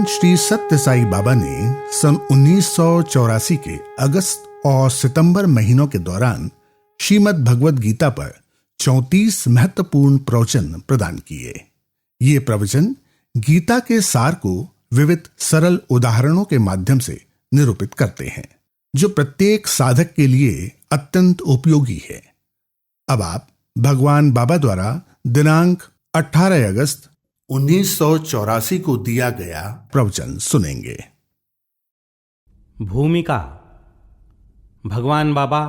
श्री सत्य साई बाबा ने सन 1984 के अगस्त और सितंबर महीनों के दौरान श्रीमद् भगवद गीता पर 34 महत्वपूर्ण प्रवचन प्रदान किए। ये प्रवचन गीता के सार को विविध सरल उदाहरणों के माध्यम से निरूपित करते हैं, जो प्रत्येक साधक के लिए अत्यंत उपयोगी है। अब आप भगवान बाबा द्वारा दिनांक 18 अगस्त 1984 को दिया गया प्रवचन सुनेंगे। भूमिका। भगवान बाबा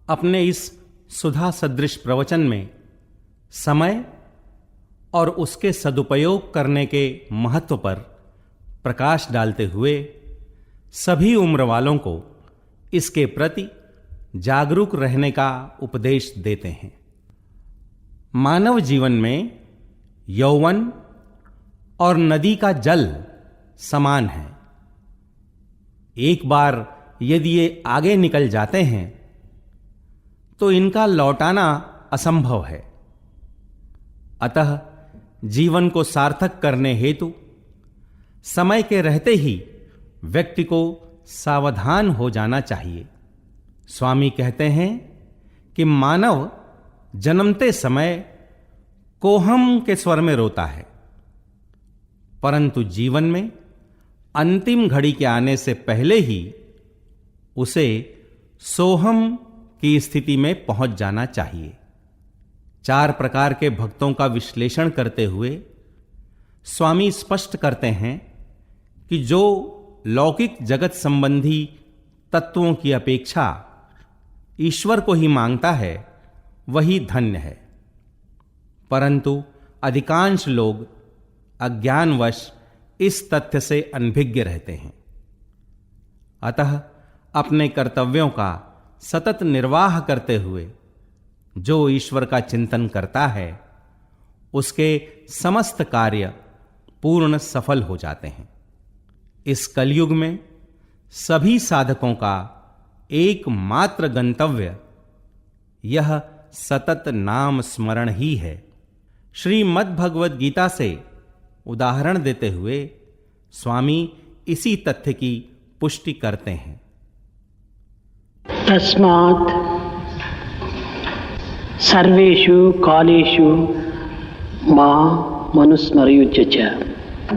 अपने इस सुधा सदृश प्रवचन में समय और उसके सदुपयोग करने के महत्व पर प्रकाश डालते हुए सभी उम्र वालों को इसके प्रति जागरूक रहने का उपदेश देते हैं। मानव जीवन में यौवन और नदी का जल समान है। एक बार यदि ये आगे निकल जाते हैं तो इनका लौटाना असंभव है। अतः जीवन को सार्थक करने हेतु समय के रहते ही व्यक्ति को सावधान हो जाना चाहिए। स्वामी कहते हैं कि मानव जन्मते समय कोहम के स्वर में रोता है, परंतु जीवन में अंतिम घड़ी के आने से पहले ही उसे सोहम की स्थिति में पहुंच जाना चाहिए। 4 प्रकार के भक्तों का विश्लेषण करते हुए स्वामी स्पष्ट करते हैं कि जो लौकिक जगत संबंधी तत्वों की अपेक्षा ईश्वर को ही मांगता है वही धन्य है, परंतु अधिकांश लोग अज्ञानवश इस तथ्य से अनभिज्ञ रहते हैं। अतः अपने कर्तव्यों का सतत निर्वाह करते हुए जो ईश्वर का चिंतन करता है उसके समस्त कार्य पूर्ण सफल हो जाते हैं। इस कलयुग में सभी साधकों का एकमात्र गंतव्य यह सतत नाम स्मरण ही है। श्रीमद् भगवद गीता से उदाहरण देते हुए स्वामी इसी तथ्य की पुष्टि करते हैं। तस्मात् सर्वेषु कालेषु मां मनुस्मरयुज्य च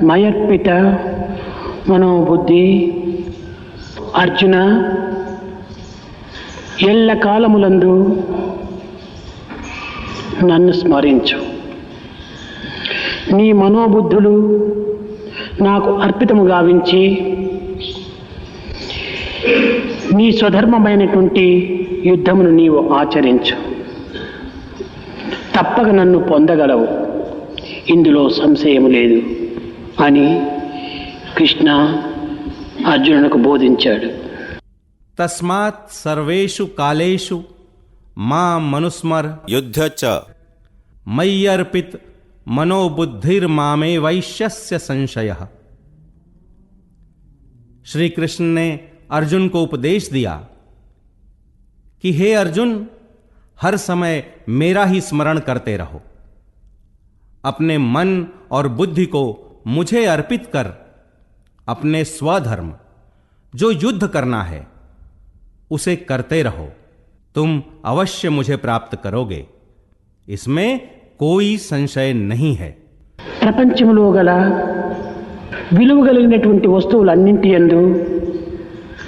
मयर्पित मनोबुद्धि अर्जुन ఎల్ల కాలములందు నన్ను స్మరించు, నీ మనోబుద్ధులు నాకు అర్పితము గావించి నీ స్వధర్మమైనటువంటి యుద్ధమును నీవు ఆచరించు, తప్పక నన్ను పొందగలవు, ఇందులో సంశయము లేదు అని కృష్ణ అర్జునునికి బోధించాడు। तस्मात् सर्वेषु कालेषु मां मनुस्मर युद्ध च मय्यर्पित मनोबुद्धिर्मामे वैश्यस्य संशयः। श्री कृष्ण ने अर्जुन को उपदेश दिया कि हे अर्जुन, हर समय मेरा ही स्मरण करते रहो, अपने मन और बुद्धि को मुझे अर्पित कर अपने स्वधर्म जो युद्ध करना है उसे करते रहो, तुम अवश्य मुझे प्राप्त करोगे, इसमें कोई संशय नहीं है। ప్రపంచంలో గల విలువగలిగినటువంటి వస్తువులన్నింటి యందు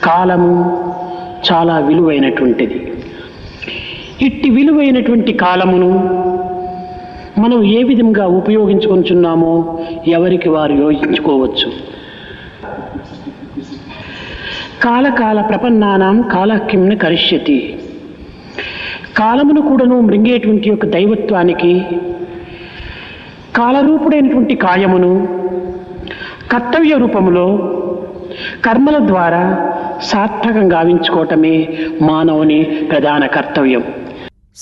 కాలము చాలా విలువైనటువంటిది। ఇట్టి విలువైనటువంటి కాలమును మనం ఏ విధంగా ఉపయోగించుకుంటున్నామో ఎవరికి వారు యోచించుకోవచ్చు। కాలకాల ప్రపన్నానాం కాలః కిం న కరిష్యతి, కాలమును కూడాను మృంగేటువంటి యొక్క దైవత్వానికి కాలరూపుడైనటువంటి కాయమును కర్తవ్య రూపములో కర్మల ద్వారా సార్థకంగా గావించుకోవటమే మానవుని ప్రధాన కర్తవ్యం।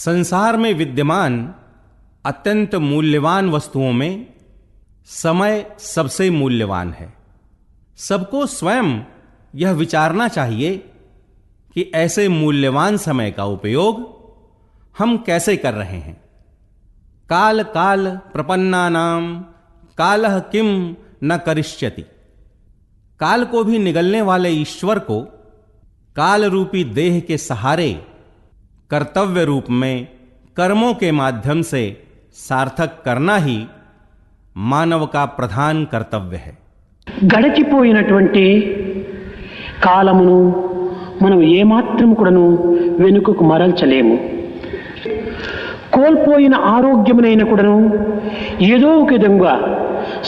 संसार में विद्यमान अत्यंत मूल्यवान वस्तुओं में समय सबसे मूल्यवान है। सबको स्वयं यह विचारना चाहिए कि ऐसे मूल्यवान समय का उपयोग हम कैसे कर रहे हैं। काल काल प्रपन्नानाम कालः किम न करिष्यति। काल को भी निगलने वाले ईश्वर को काल रूपी देह के सहारे कर्तव्य रूप में कर्मों के माध्यम से सार्थक करना ही मानव का प्रधान कर्तव्य है। గడిచిపోయినటువంటి కాలమును మనం ఏమాత్రం కూడాను వెనుకకు మరల్చలేము. కోల్పోయిన ఆరోగ్యమునైన కూడాను ఏదో ఒక విధంగా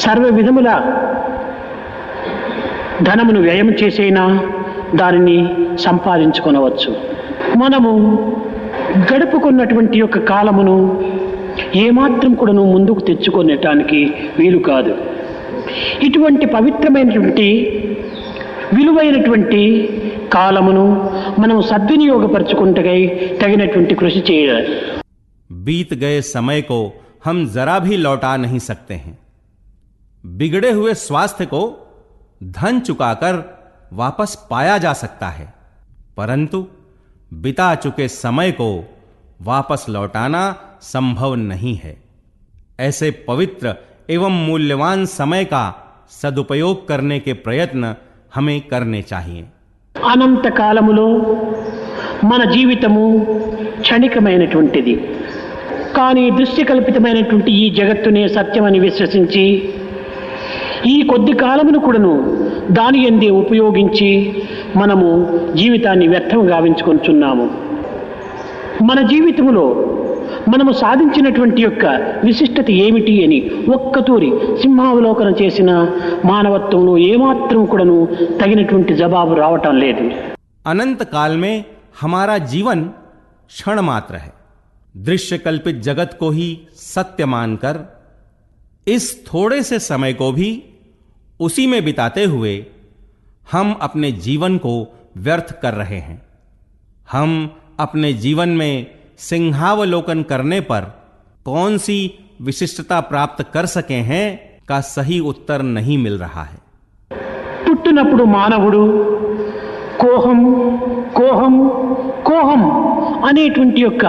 సర్వ విధముల ధనమును వ్యయం చేసైనా దానిని సంపాదించుకొనవచ్చు. మనము గడుపుకున్నటువంటి యొక్క కాలమును ఏమాత్రం కూడాను ముందుకు తెచ్చుకొనటానికి వీలు కాదు. ఇటువంటి పవిత్రమైనటువంటి విలువైనటువంటి కాలమును మనం సద్వినియోగపరచుకుంటకై తగినటువంటి కృషి చేయాలి. बीत गए समय को हम जरा भी लौटा नहीं सकते हैं। बिगड़े हुए स्वास्थ्य को धन चुकाकर वापस पाया जा सकता है, परंतु बिता चुके समय को वापस लौटाना संभव नहीं है। ऐसे पवित्र एवं मूल्यवान समय का सदुपयोग करने के प्रयत्न हमें करने चाहिए। అనంత కాలములో మన జీవితము క్షణికమైనటువంటిది. కానీ దృశ్యకల్పితమైనటువంటి ఈ జగత్తునే సత్యమని విశ్వసించి ఈ కొద్ది కాలమును కూడాను దాని యందే ఉపయోగించి మనము జీవితాన్ని వ్యర్థం గావించుకొంటున్నాము. మన జీవితంలో మనము సాధించినటువంటి యొక్క విశిష్టత ఏమిటి అని ఒక్కతూరి సింహావలోకనం చేసిన మానవత్వంలో ఏమాత్రం కూడాను తగినటువంటి జవాబు రావటం లేదు. अनंत काल में हमारा जीवन क्षण मात्र है। दृश्य कल्पित जगत को ही सत्य मानकर इस थोड़े से समय को भी उसी में बिताते हुए हम अपने जीवन को व्यर्थ कर रहे हैं। हम अपने जीवन में सिंहावलोकन करने पर कौन सी विशिष्टता प्राप्त कर सके हैं का सही उत्तर नहीं मिल रहा है। పుట్టినప్పుడు మానవుడు కోహం కోహం కోహం అనేటువంటి యొక్క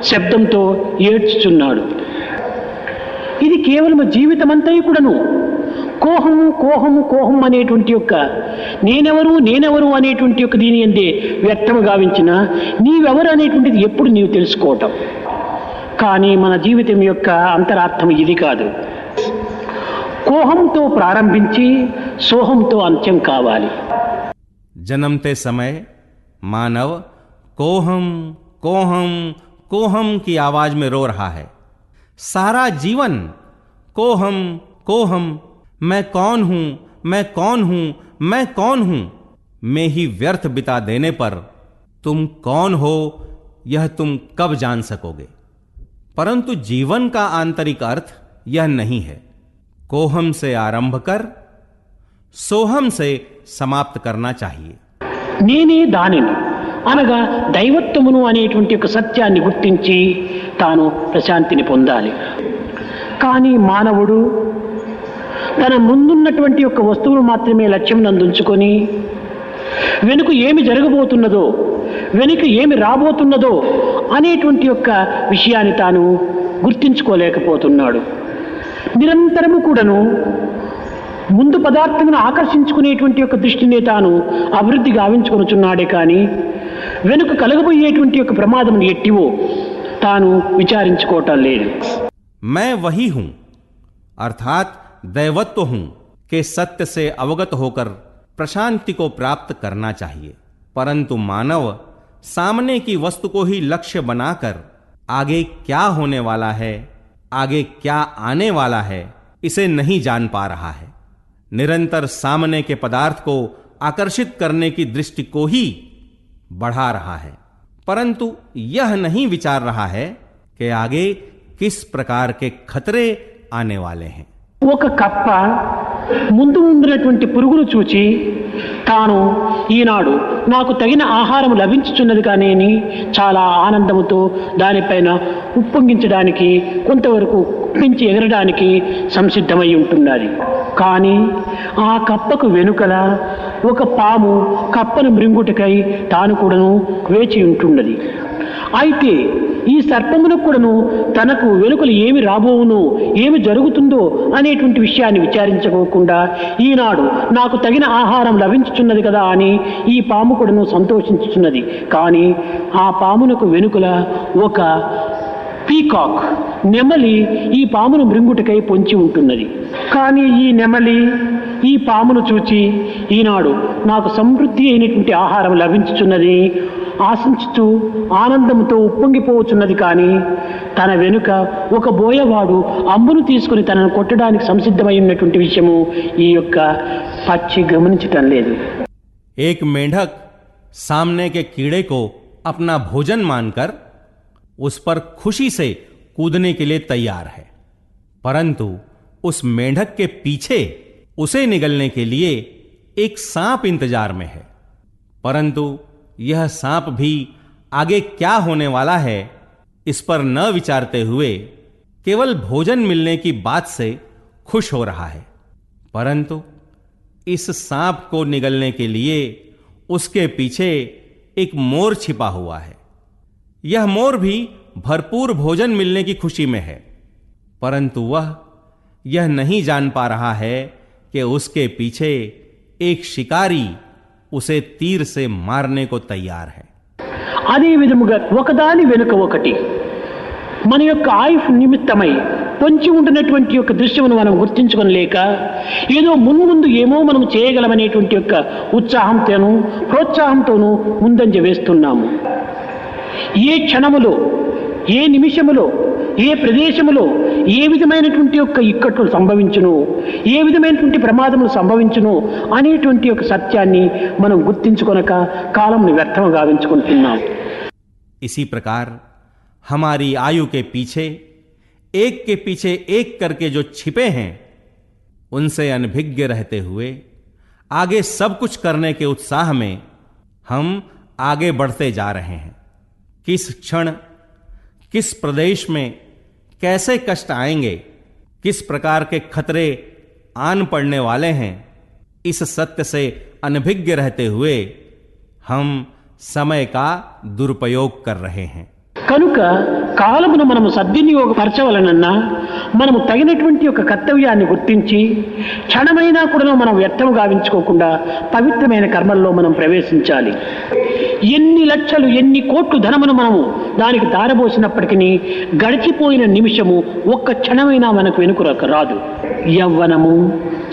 శబ్దంతో ఏడ్చుచున్నాడు. ఇది కేవలం జీవితమంతా కూడాను కోహం కోహం కోహం అనేటువంటి యొక్క నేనెవరు నేనెవరు అనేటువంటి యొక్క దీని అందే వ్యక్తము గావించిన నీవెవరు అనేటువంటిది ఎప్పుడు నీవు తెలుసుకోవటం. కానీ మన జీవితం యొక్క అంతరార్థం ఇది కాదు. కోహంతో ప్రారంభించి సోహంతో అంత్యం కావాలి. जन्मते समय मानव कोहम कोहम कोहम की आवाज में रो रहा है। सारा जीवन कोहम कोहम, मैं कौन हूं, मैं कौन हूं, मैं कौन हूं में ही व्यर्थ बिता देने पर तुम कौन हो यह तुम कब जान सकोगे। परंतु जीवन का आंतरिक अर्थ यह नहीं है। कोहम से आरंभ कर सोहम से समाप्त करना चाहिए। నేనే దానిని అనగా దైవత్వమును అనేటువంటి ఒక సత్యాన్ని గుర్తించి తాను ప్రశాంతిని పొందాలి. కానీ మానవుడు తన ముందున్నటువంటి యొక్క వస్తువును మాత్రమే లక్ష్యం నందుంచుకొని వెనుక ఏమి జరగబోతున్నదో వెనుక ఏమి రాబోతున్నదో అనేటువంటి యొక్క విషయాన్ని తాను గుర్తించుకోలేకపోతున్నాడు. నిరంతరము కూడాను ముందు పదార్థమును ఆకర్షించుకునేటువంటి యొక్క దృష్టిని తాను అభివృద్ధి గావించుకొనుచున్నాడే కానీ వెనుక కలగబోయేటువంటి యొక్క ప్రమాదమును ఎట్టివో తాను విచారించుకోవటం లేదు. मैं वही हूं अर्थात दैवत्व हूं के सत्य से अवगत होकर प्रशांति को प्राप्त करना चाहिए। परंतु मानव सामने की वस्तु को ही लक्ष्य बनाकर आगे क्या होने वाला है, आगे क्या आने वाला है, इसे नहीं जान पा रहा है। निरंतर सामने के पदार्थ को आकर्षित करने की दृष्टि को ही बढ़ा रहा है, परंतु यह नहीं विचार रहा है कि आगे किस प्रकार के खतरे आने वाले हैं। ఒక కప్ప ముందు ఉన్నటువంటి పురుగును చూచి తాను ఈనాడు నాకు తగిన ఆహారం లభించుచున్నది కానీ చాలా ఆనందముతో దానిపైన ఉప్పొంగించడానికి కొంతవరకు పెంచి ఎగరడానికి సంసిద్ధమై ఉంటున్నది. కానీ ఆ కప్పకు వెనుకల ఒక పాము కప్పను మృంగుటకై తాను కూడాను వేచి ఉంటున్నది. అయితే ఈ సర్పమునకు కూడాను తనకు వెలుకలు ఏమి రాబోవును, ఏమి జరుగుతుందో అనేటువంటి విషయాన్ని విచారించుకోకుండా ఈనాడు నాకు తగిన ఆహారం లభించుచున్నది కదా అని ఈ పాము కూడాను సంతోషించుచున్నది. కానీ ఆ పామునకు వెనుకల ఒక పీకాక్ నెమలి ఈ పామును మృంగుటకై పొంచి ఉంటున్నది. కానీ ఈ నెమలి ఈ పామును చూచి ఈనాడు నాకు సమృద్ధి అయినటువంటి ఆహారం లభించుచున్నది ఆశించుతూ ఆనందంతో ఉప్పొంగిపోవచ్చున్నది. కానీ తన వెనుక ఒక బోయవాడు అంబును తీసుకుని తనను కొట్టడానికి సంసిద్ధమై ఉన్నటువంటి విషయము ఈ యొక్క పక్షి గమనించటం లేదు. एक मेंढक सामने के कीड़े को अपना भोजन मानकर उस पर खुशी से कूदने के लिए तैयार है, परंतु उस मेंढक के पीछे उसे निगलने के लिए एक सांप इंतजार में है। परंतु यह सांप भी आगे क्या होने वाला है इस पर न विचारते हुए केवल भोजन मिलने की बात से खुश हो रहा है। परंतु इस सांप को निगलने के लिए उसके पीछे एक मोर छिपा हुआ है। यह मोर भी भरपूर भोजन मिलने की खुशी में है, परंतु वह यह नहीं जान पा रहा है कि उसके पीछे एक शिकारी उसे तीर से मारने को तैयार है। అదే విధముగా ఒకదాని వెనుక ఒకటి మన యొక్క ఆయుష్ నిమిత్తమై పొంచి ఉంటున్నటువంటి యొక్క దృశ్యమును మనం గుర్తించుకోలేక ఏదో మున్ముందు ఏమో మనం చేయగలమనేటువంటి యొక్క ఉత్సాహంతోనూ ప్రోత్సాహంతోనూ ముందంజ వేస్తున్నాము. ఏ క్షణములో, ఏ నిమిషములో, ఏ ప్రదేశములో ఏ విధమైనటువంటి యొక్క ఇక్కట్లు సంభవించును, ఏ విధమైనటువంటి ప్రమాదములు సంభవించును అనేటువంటి యొక్క సత్యాన్ని మనం గుర్తించుకొనక కాలంని వ్యర్థం గావించుకుంటున్నాం. इसी प्रकार हमारी आयु के पीछे एक करके जो छिपे हैं, उनसे अनभिज्ञ रहते हुए आगे सब कुछ करने के उत्साह में हम आगे बढ़ते जा रहे हैं। किस क्षण, किस प्रदेश में कैसे कष्ट आएंगे, किस प्रकार के खतरे आन पड़ने वाले हैं, इस सत्य से अनभिज्ञ रहते हुए हम समय का दुरुपयोग कर रहे हैं। కనుక కాలమును మనము సద్వినియోగపరచవలనన్నా మనము తగినటువంటి యొక్క కర్తవ్యాన్ని గుర్తించి క్షణమైనా కూడా మనం వ్యర్థం గావించుకోకుండా పవిత్రమైన కర్మల్లో మనం ప్రవేశించాలి. ఎన్ని లక్షలు, ఎన్ని కోట్లు ధనమును మనము దానికి దారబోసినప్పటికీ గడిచిపోయిన నిమిషము ఒక్క క్షణమైనా మనకు వెనుక రాదు. యవ్వనము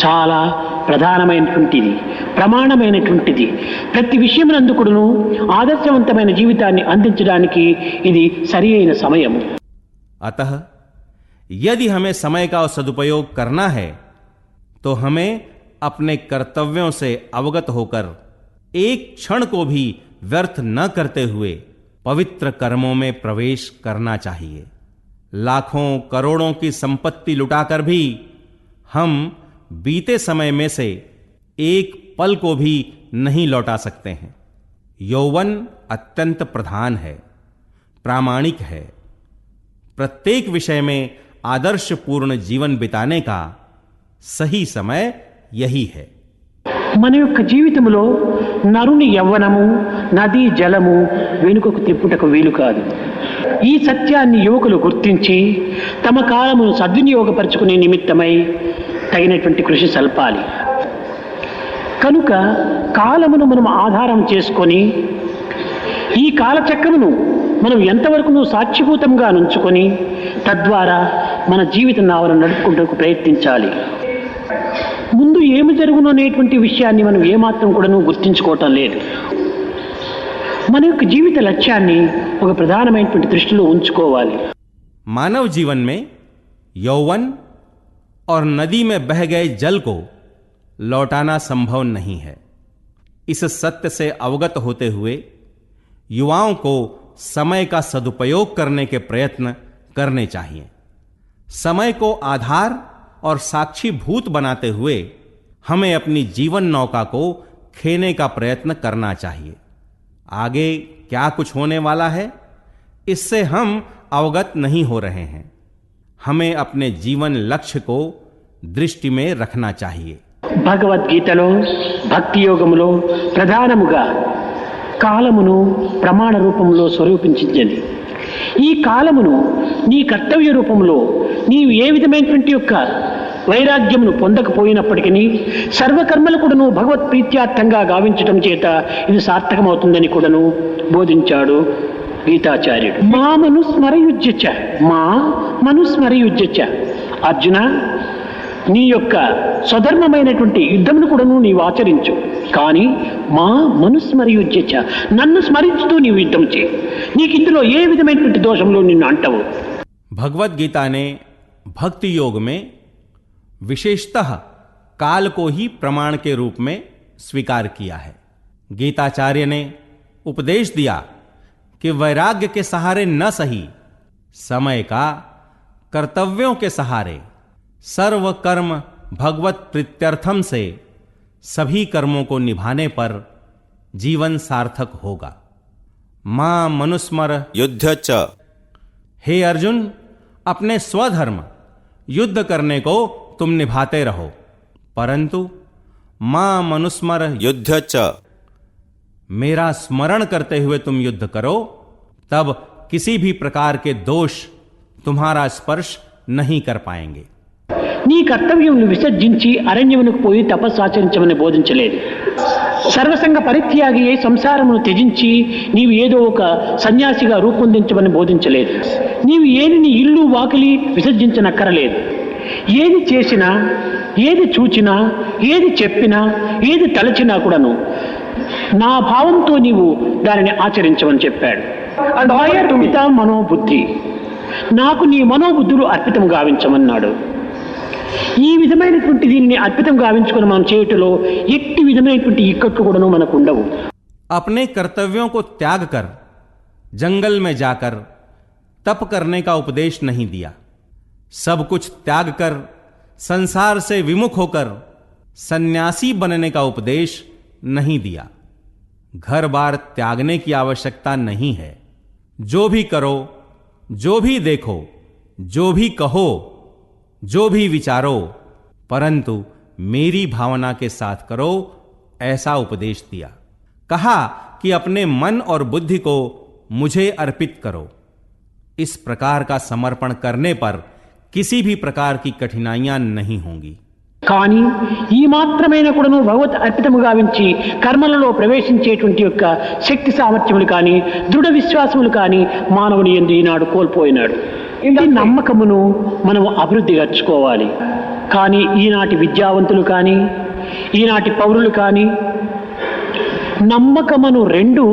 చాలా ప్రధానమైనటువంటిది, ప్రమాణమైనటువంటిది. ప్రతి విషయమునందుకును ఆదర్శవంతమైన జీవితాన్ని అందించడానికి ఇది సరి అయిన సమయం. अतः यदि हमें समय का सदुपयोग करना है तो हमें अपने कर्तव्यों से अवगत होकर एक क्षण को भी व्यर्थ न करते हुए पवित्र कर्मों में प्रवेश करना चाहिए। लाखों करोड़ों की संपत्ति लुटाकर भी हम बीते समय में से एक पल को भी नहीं लौटा सकते हैं। यौवन अत्यंत प्रधान है, प्रामाणिक है। प्रत्येक विषय में आदर्शपूर्ण जीवन बिताने का सही समय यही है। మన యొక్క జీవితంలో నరుని యవ్వనము, నదీ జలము వెనుకకు తిప్పుటకు వీలు కాదు. ఈ సత్యాన్ని యువకులు గుర్తించి తమ కాలమును సద్వినియోగపరచుకునే నిమిత్తమై తగినటువంటి కృషి సల్పాలి. కనుక కాలమును మనం ఆధారం చేసుకొని ఈ కాలచక్రమును మనం ఎంతవరకు సాక్షిభూతంగా నుంచుకొని తద్వారా మన జీవిత నావను నడుపుకుంటూ ప్రయత్నించాలి. ముందు ఏమి జరుగును అనేటువంటి విషయాన్ని మనం ఏమాత్రం కూడా గుర్తించుకోవటం లేదు. మన యొక్క జీవిత లక్ష్యాన్ని ఒక ప్రధానమైనటువంటి దృష్టిలో ఉంచుకోవాలి. मानव जीवन में यौवन और नदी में बह गए जल को लौटाना संभव नहीं है। इस सत्य से अवगत होते हुए युवाओं को समय का सदुपयोग करने के प्रयत्न करने चाहिए। समय को आधार और साक्षी भूत बनाते हुए हमें अपनी जीवन नौका को खेने का प्रयत्न करना चाहिए। आगे क्या कुछ होने वाला है इससे हम अवगत नहीं हो रहे हैं। हमें अपने जीवन लक्ष्य को दृष्टि में रखना चाहिए। భగవద్గీతలో భక్తి యోగములో ప్రధానముగా కాలమును ప్రమాణ రూపంలో స్వరూపించింది. ఈ కాలమును నీ కర్తవ్య రూపంలో నీవు ఏ విధమైనటువంటి యొక్క వైరాగ్యమును పొందకపోయినప్పటికీ సర్వకర్మలు కూడాను భగవత్ ప్రీత్యార్థంగా గావించటం చేత ఇది సార్థకమవుతుందని కూడాను బోధించాడు గీతాచార్యుడు. మా మనుస్మరయుజ్యచ, మా మనుస్మరయుజ్యచ. అర్జున, నీ యొక్క స్వధర్మమైనటువంటి యుద్ధమును కూడాను నీవు ఆచరించు, కానీ మా మనుస్మరయుజ్యచ, నన్ను స్మరించుతూ నీవు యుద్ధం చేయి. నీకు ఇందులో ఏ విధమైనటువంటి దోషంలో నిన్ను అంటవు. भगवत गीता ने भक्ति योग में विशेषतः काल को ही प्रमाण के रूप में स्वीकार किया है. गीताचार्य ने उपदेश दिया कि वैराग्य के सहारे न सही, समय का कर्तव्यों के सहारे सर्व कर्म भगवत प्रीत्यर्थम से सभी कर्मों को निभाने पर जीवन सार्थक होगा. मां मनुस्मर युद्ध च. हे अर्जुन, अपने स्वधर्म युद्ध करने को तुम निभाते रहो, परंतु मां मनुस्मर युद्ध च. मेरा स्मरण करते हुए तुम युद्ध करो, तब किसी भी प्रकार के दोष तुम्हारा स्पर्श नहीं कर पाएंगे. నీ కర్తవ్యమును విసర్జించి అరణ్యమునకు పోయి తపస్సు ఆచరించమని బోధించలేదు. సర్వసంగ పరిత్యాగి అయి సంసారమును త్యజించి నీవు ఏదో ఒక సన్యాసిగా రూపొందించమని బోధించలేదు. నీవు ఏది నీ ఇల్లు వాకిలి విసర్జించనక్కరలేదు. ఏది చేసినా, ఏది చూచినా, ఏది చెప్పినా, ఏది తలచినా కూడాను నా భావంతో నీవు దానిని ఆచరించమని చెప్పాడు. అర్పిత మనోబుద్ధి, నాకు నీ మనోబుద్ధులు అర్పితం గావించమన్నాడు. ఈ విధమైనటువంటి దీనిని అర్పితం గావించుకుని మనం చేయుటలో ఎట్టి విధమైనటువంటి ఇక్కట్లు కూడాను మనకు ఉండవు. अपने कर्तव्यों को त्याग कर जंगल में जाकर तप करने का उपदेश नहीं दिया. सब कुछ त्याग कर संसार से विमुख होकर सन्यासी बनने का उपदेश नहीं दिया. घर बार त्यागने की आवश्यकता नहीं है. जो भी करो, जो भी देखो, जो भी कहो, जो भी विचारो, परंतु मेरी भावना के साथ करो, ऐसा उपदेश दिया. कहा कि अपने मन और बुद्धि को मुझे अर्पित करो. इस प्रकार का समर्पण करने पर किसी भी प्रकार की कठिनाइयां नहीं होंगी. కానీ ఈ మాత్రమైన కూడాను భగవత్ అర్పితము గావించి కర్మలలో ప్రవేశించేటువంటి యొక్క శక్తి సామర్థ్యములు కానీ దృఢ విశ్వాసములు కానీ మానవుని యందు ఈనాడు కోల్పోయినాడు. ఈ నమ్మకమును మనము అభివృద్ధి గర్చుకోవాలి. కానీ ఈనాటి విద్యావంతులు కానీ ఈనాటి పౌరులు కానీ నమ్మకమును రెండు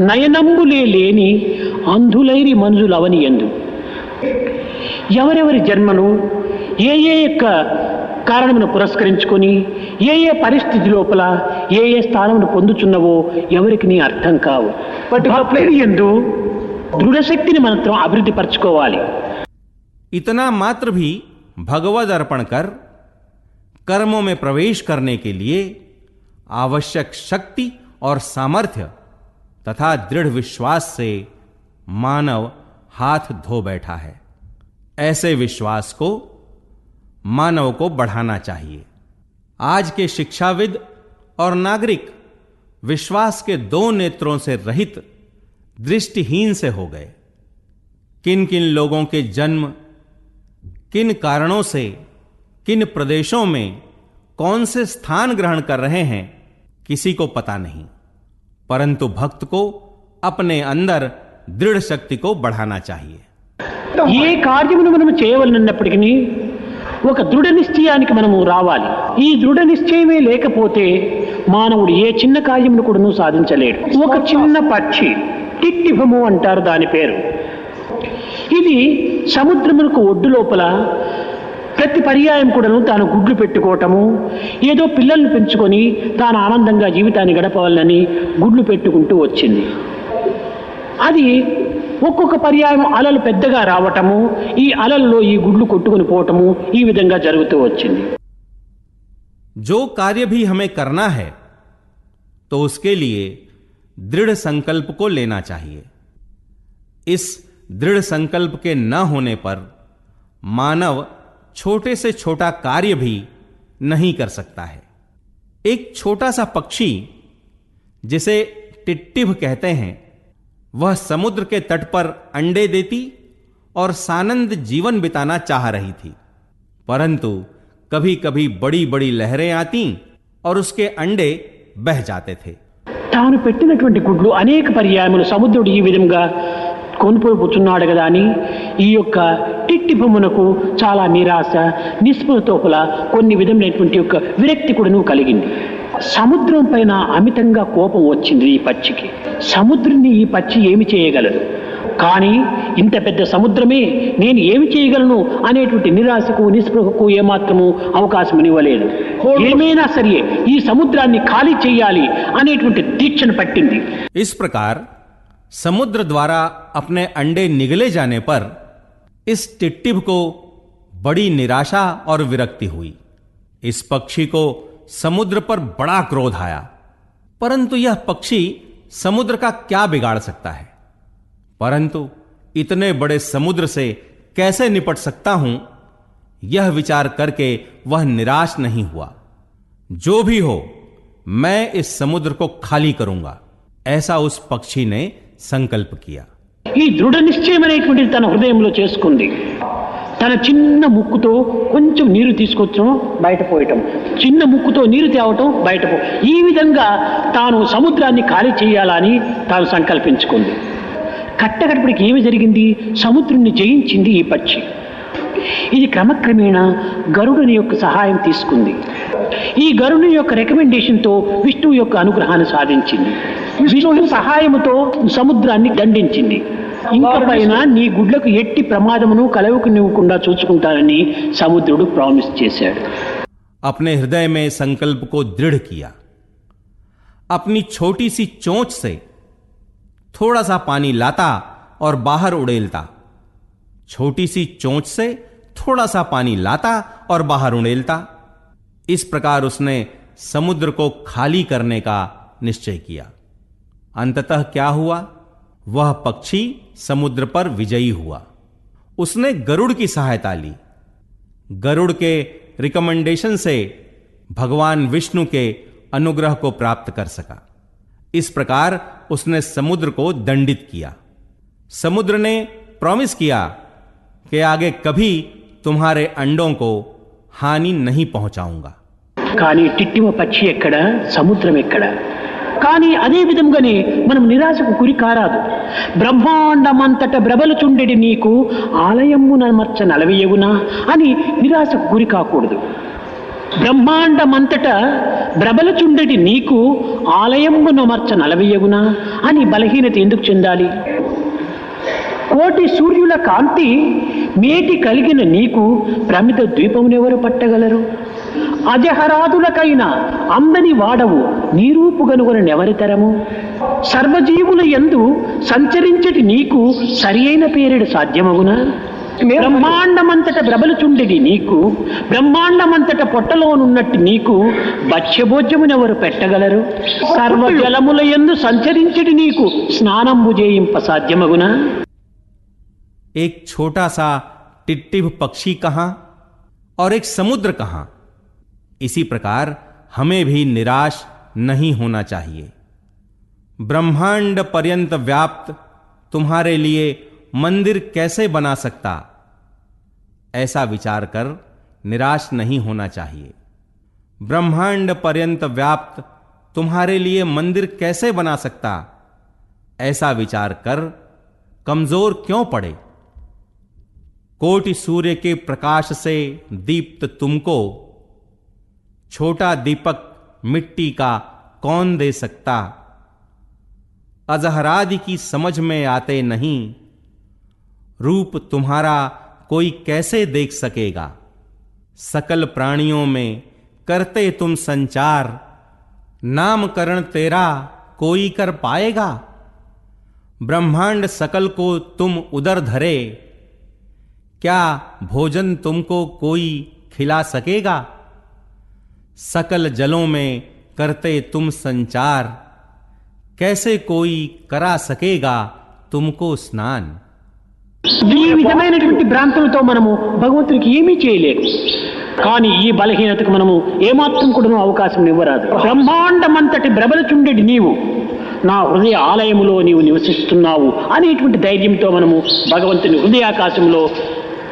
నయనంబులే లేని అంధులైరి మనుజులవని యందు ఎవరెవరి జన్మను ఏ యొక్క కారణమును పురస్కరించుకొని ఏ పరిస్థితి లోపల ఏ స్థానమును పొందుచున్నవో ఎవరికి నీ అర్థం కావు. యందు దృఢశక్తిని మాత్రం అభివృద్ధి పరచుకోవాలి. इतना मात्र भी भगवद अर्पण कर कर्मों में प्रवेश करने के लिए आवश्यक शक्ति और सामर्थ्य तथा दृढ़ विश्वास से मानव हाथ धो बैठा है. ऐसे विश्वास को मानव को बढ़ाना चाहिए. आज के शिक्षाविद और नागरिक विश्वास के दो नेत्रों से रहित दृष्टिहीन से हो गए. किन किन लोगों के जन्म किन कारणों से किन प्रदेशों में कौन से स्थान ग्रहण कर रहे हैं किसी को पता नहीं, परंतु भक्त को अपने अंदर दृढ़ शक्ति को बढ़ाना चाहिए. ఏ కార్యమును మనము చేయవలనప్పటికీ ఒక దృఢ నిశ్చయానికి మనము రావాలి. ఈ దృఢ నిశ్చయమే లేకపోతే మానవుడు ఏ చిన్న కార్యమును కూడా సాధించలేడు. ఒక చిన్న పక్షి, టిట్టిభము అంటారు దాని పేరు. ఇది సముద్రమునకు ఒడ్డు లోపల ప్రతి పర్యాయం కూడాను తాను గుడ్లు పెట్టుకోవటము, ఏదో పిల్లల్ని పెంచుకొని తాను ఆనందంగా జీవితాన్ని గడపవాలని గుడ్లు పెట్టుకుంటూ వచ్చింది. అది ఒక్కొక్క పర్యాయం అలలు పెద్దగా రావటము, ఈ అలల్లో ఈ గుడ్లు కొట్టుకుని పోవటము ఈ విధంగా జరుగుతూ వచ్చింది. जो कार्य भी हमें करना है तो उसके लिए दृढ़ संकल्प को लेना चाहिए. इस दृढ़ संकल्प के न होने पर मानव छोटे से छोटा कार्य भी नहीं कर सकता है. एक छोटा सा पक्षी जिसे टिट्टिभ कहते हैं, वह समुद्र के तट पर अंडे देती और सानंद जीवन बिताना चाह रही थी, परंतु कभी कभी बड़ी बड़ी लहरें आती और उसके अंडे बह जाते थे। తాను పెట్టినటువంటి గుడ్లు అనేక పర్యాయములు సముద్రుడు ఈ విధంగా కొనుపోతున్నాడు కదా అని ఈ యొక్క టిట్టిభమునకు చాలా నిరాశ నిస్పృహతోపల కొన్ని విధమైనటువంటి యొక్క విరక్తి కూడా కలిగింది. సముద్రం పైన అమితంగా కోపం వచ్చింది ఈ పక్షికి. సముద్రుని ఈ పక్షి ఏమి చేయగలదు, కానీ ఇంత పెద్ద సముద్రమే నేను ఏమి చేయగలను అనేటువంటి నిరాశకు నిస్పృహకు ఏమాత్రము అవకాశం ఇవ్వలేదు. ఏమైనా సరే ఈ సముద్రాన్ని ఖాళీ చేయాలి అనేటువంటి దీక్షను పట్టింది. इस प्रकार समुद्र द्वारा अपने अंडे निगले जाने पर इस टिट्टिभ को बड़ी निराशा और विरक्ति हुई। इस पक्षी को समुद्र पर बड़ा क्रोध आया, परंतु यह पक्षी समुद्र का क्या बिगाड़ सकता है, परंतु इतने बड़े समुद्र से कैसे निपट सकता हूं, यह विचार करके वह निराश नहीं हुआ। जो भी हो, मैं इस समुद्र को खाली करूंगा, ऐसा उस पक्षी ने संकल्प किया। ఈ దృఢ నిశ్చయం అనేటువంటిది తన హృదయంలో చేసుకుంది. తన చిన్న ముక్కుతో కొంచెం నీరు తీసుకొచ్చడం, బయట పోయటం, చిన్న ముక్కుతో నీరు తేవటం, బయట ఈ విధంగా తాను సముద్రాన్ని ఖాళీ చేయాలని తాను సంకల్పించుకుంది. కట్టకడపడికి ఏమి జరిగింది, సముద్రుణ్ణి జయించింది ఈ పక్షి. ఇది క్రమక్రమేణా గరుడుని యొక్క సహాయం తీసుకుంది. ఈ గరుడుని యొక్క రికమెండేషన్తో విష్ణువు యొక్క అనుగ్రహాన్ని సాధించింది. విష్ణువు సహాయముతో సముద్రాన్ని దండించింది. ఇంకా పైన నీ గుడ్లకు ఎట్టి ప్రమాదమును కలవనివ్వకుండా చూసుకుంటానని సముద్రుడు ప్రామిస్ చేశాడు. अपने हृदय में संकल्प को दृढ़ किया। अपनी छोटी सी चोंच से थोड़ा सा पानी लाता और बाहर उड़ेलता, छोटी सी चोंच से थोड़ा सा पानी लाता और बाहर उड़ेलता। इस प्रकार उसने समुद्र को खाली करने का निश्चय किया। अंततः क्या हुआ, वह पक्षी समुद्र पर विजयी हुआ। उसने गरुड़ की सहायता ली। गरुड़ के रिकमेंडेशन से भगवान विष्णु के अनुग्रह को प्राप्त कर सका। इस प्रकार उसने समुद्र को दंडित किया। समुद्र ने प्रॉमिस किया कि आगे कभी तुम्हारे अंडों को हानि नहीं पहुंचाऊंगा। కానీ టిట్టిమ పక్షి ఎక్కడ, సముద్రం ఎక్కడ? కానీ అదే విధంగానే మనం నిరాశకు గురి కారాదు. బ్రహ్మాండమంతట బ్రబలుచుండెడి నీకు ఆలయమున మర్చ నలవేయగునా అని నిరాశకు గురి కాకూడదు. బ్రహ్మాండమంతట బ్రబలుచుండెడి నీకు ఆలయమున మర్చ నలవేయగునా అని బలహీనత ఎందుకు చెందాలి? కోటి సూర్యుల కాంతి మేటి కలిగిన నీకు ప్రమిద ద్వీపమునెవరు పట్టగలరు? అజహరాదులకైనా అందని వాడవు నీరూపుగనుగొనెవరి తరము? సర్వజీవుల యందు సంచరించటి నీకు సరి అయిన పేరెడు సాధ్యమగునా? బ్రహ్మాండమంతట బ్రబలుచుండెడి నీకు, బ్రహ్మాండమంతట పొట్టలోనున్నట్టు నీకు భక్ష్యభోజ్యమునెవరు పెట్టగలరు? సర్వజలముల యందు సంచరించటి నీకు స్నానంబు చేయింప సాధ్యమగునా? एक छोटा सा टिट्टिभ पक्षी कहां और एक समुद्र कहां। इसी प्रकार हमें भी निराश नहीं होना चाहिए। ब्रह्मांड पर्यंत व्याप्त तुम्हारे लिए मंदिर कैसे बना सकता, ऐसा विचार कर निराश नहीं होना चाहिए। ब्रह्मांड पर्यंत व्याप्त तुम्हारे लिए मंदिर कैसे बना सकता, ऐसा विचार कर कमजोर क्यों पड़े? कोटि सूर्य के प्रकाश से दीप्त तुमको छोटा दीपक मिट्टी का कौन दे सकता? अजहरादि की समझ में आते नहीं, रूप तुम्हारा कोई कैसे देख सकेगा? सकल प्राणियों में करते तुम संचार, नामकरण तेरा कोई कर पाएगा? ब्रह्मांड सकल को तुम उदर धरे, क्या भोजन तुमको कोई खिला सकेगा? सकल जलों में करते तुम संचार, कैसे कोई करा सकेगा तुमको स्नान? ఈ విధమైనటువంటి భ్రాంతులతో మనము భగవంతునికి ఏమీ చేయలేము. కానీ ఈ బలహీనతకు మనము ఏమాత్రం కూడా అవకాశం ఇవ్వరాదు. బ్రహ్మాండమంతటి బ్రబలుచుండెడి నీవు నా హృదయ ఆలయములో నీవు నివసిస్తున్నావు అనేటువంటి ధైర్యంతో మనము భగవంతుని హృదయాకాశంలో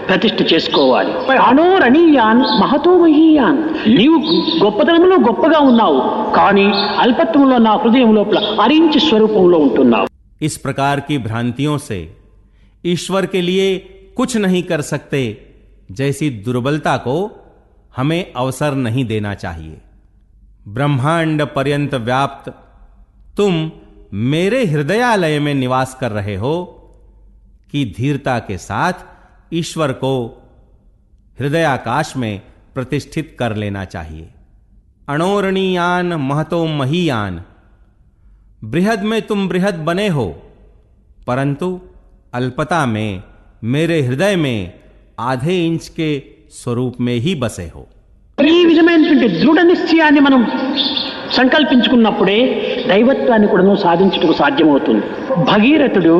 ప్రతిష్ఠ చేసుకోవాలి. అణోరణీయాన్ మహతో మహీయాన్, నీవు గొప్పతనంలో గొప్పగా ఉన్నావు, కానీ అల్పత్వంలో నా హృదయం లోపల అరించి స్వరూపంలో ఉంటున్నావు. इस प्रकार की भ्रांतियों से ईश्वर के लिए कुछ नहीं कर सकते जैसी दुर्बलता को हमें अवसर नहीं देना चाहिए. ब्रह्मांड पर्यंत व्याप्त तुम मेरे हृदयालय में निवास कर रहे हो कि धीरता के साथ ईश्वर को हृदयाकाश में प्रतिष्ठित कर लेना चाहिए. अणोरणीयान महतो महीयान, बृहद में तुम बृहद बने हो, परंतु अल्पता में मेरे हृदय में आधे इंच के स्वरूप में ही बसे हो. ఈ విధమైనటువంటి దృఢ నిశ్చయాన్ని మనం సంకల్పించుకున్నప్పుడే దైవత్వాన్ని కూడా సాధించుటకు సాధ్యమవుతుంది. భగీరథుడు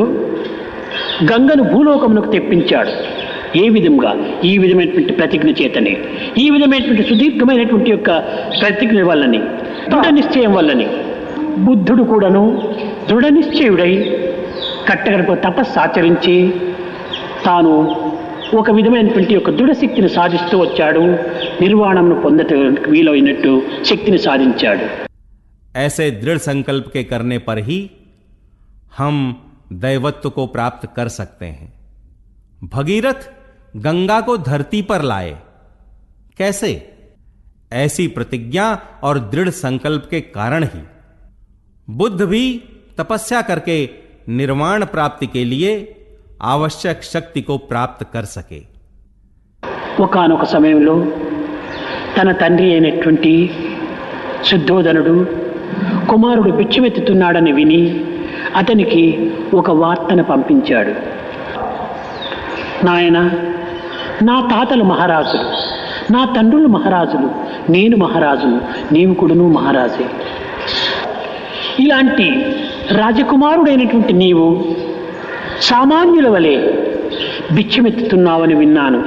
గంగను భూలోకమునకు తెప్పించాడు. ఏ విధంగా? ఈ విధమైనటువంటి ప్రతిజ్ఞ చేతనే, ఈ విధమైనటువంటి సుదీర్ఘమైనటువంటి యొక్క ప్రతిజ్ఞ వల్లని, దృఢ నిశ్చయం వల్లని. బుద్ధుడు కూడాను దృఢ నిశ్చయుడై కట్టగడప తపస్సు ఆచరించి తాను ఒక విధమైనటువంటి ఒక దృఢశక్తిని సాధిస్తూ వచ్చాడు. నిర్వాణంను పొందటానికి వీలైనట్టు శక్తిని సాధించాడు. ऐसे दृढ़ संकल्प के करने पर ही हम दैवत्व को प्राप्त कर सकते हैं. भगीरथ गंगा को धरती पर लाए. कैसे? ऐसी प्रतिज्ञा और दृढ़ संकल्प के कारण ही. बुद्ध भी तपस्या करके निर्वाण प्राप्ति के लिए आवश्यक शक्ति को प्राप्त कर सके. ఒకానొక సమయంలో తన తండ్రి అయినటువంటి శుద్ధోదనుడు కుమారుడు భిక్షమెత్తుతున్నాడని విని అతనికి ఒక వార్తను పంపించాడు. నాయన, నా తాతలు మహారాజులు, నా తండ్రులు మహారాజులు, నేను మహారాజును, నీవు కూడాను మహారాజే. ఇలాంటి రాజకుమారుడైనటువంటి నీవు సామాన్యుల వలె భిక్షమెత్తుతున్నావని విన్నాను.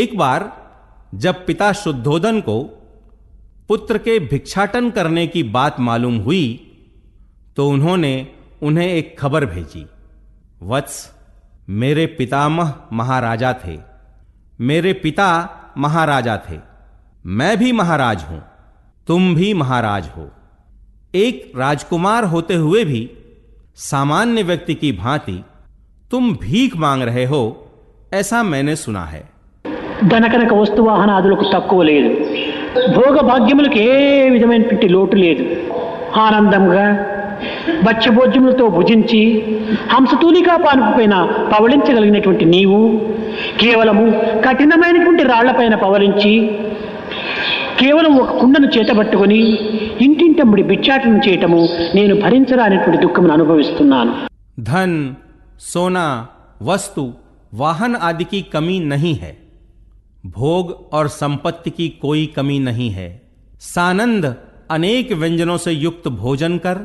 एक बार जब पिता शुद्धोदन को पुत्र के भिक्षाटन करने की बात मालूम हुई तो उन्होंने उन्हें एक खबर भेजी. वत्स, मेरे पितामह महाराजा थे, मेरे पिता महाराजा थे, मैं भी महाराज हूं, तुम भी महाराज हो. एक राजकुमार होते हुए भी सामान्य व्यक्ति की भांति तुम भीख मांग रहे हो, ऐसा मैंने सुना है. ధనకనక వస్తువాహనాదులకు తక్కువ లేదు, భోగ భాగ్యములకు ఏ విధమైనటువంటి లోటు లేదు. ఆనందంగా భక్ష్యభోజ్యములతో భుజించి హంసతూలికా పానుపైన పవళించగలిగినటువంటి నీవు కేవలము కఠినమైనటువంటి రాళ్లపైన పవలించి కేవలం ఒక కుండను చేతబట్టుకొని ఇంటింటమ్ముడి భిక్షాటనం చేయటము నేను భరించరానటువంటి దుఃఖమును అనుభవిస్తున్నాను. धन, सोना, वस्तु, वाहन आदि की कमी नहीं है, भोग और संपत्ति की कोई कमी नहीं है. सानंद अनेक व्यंजनों से युक्त भोजन कर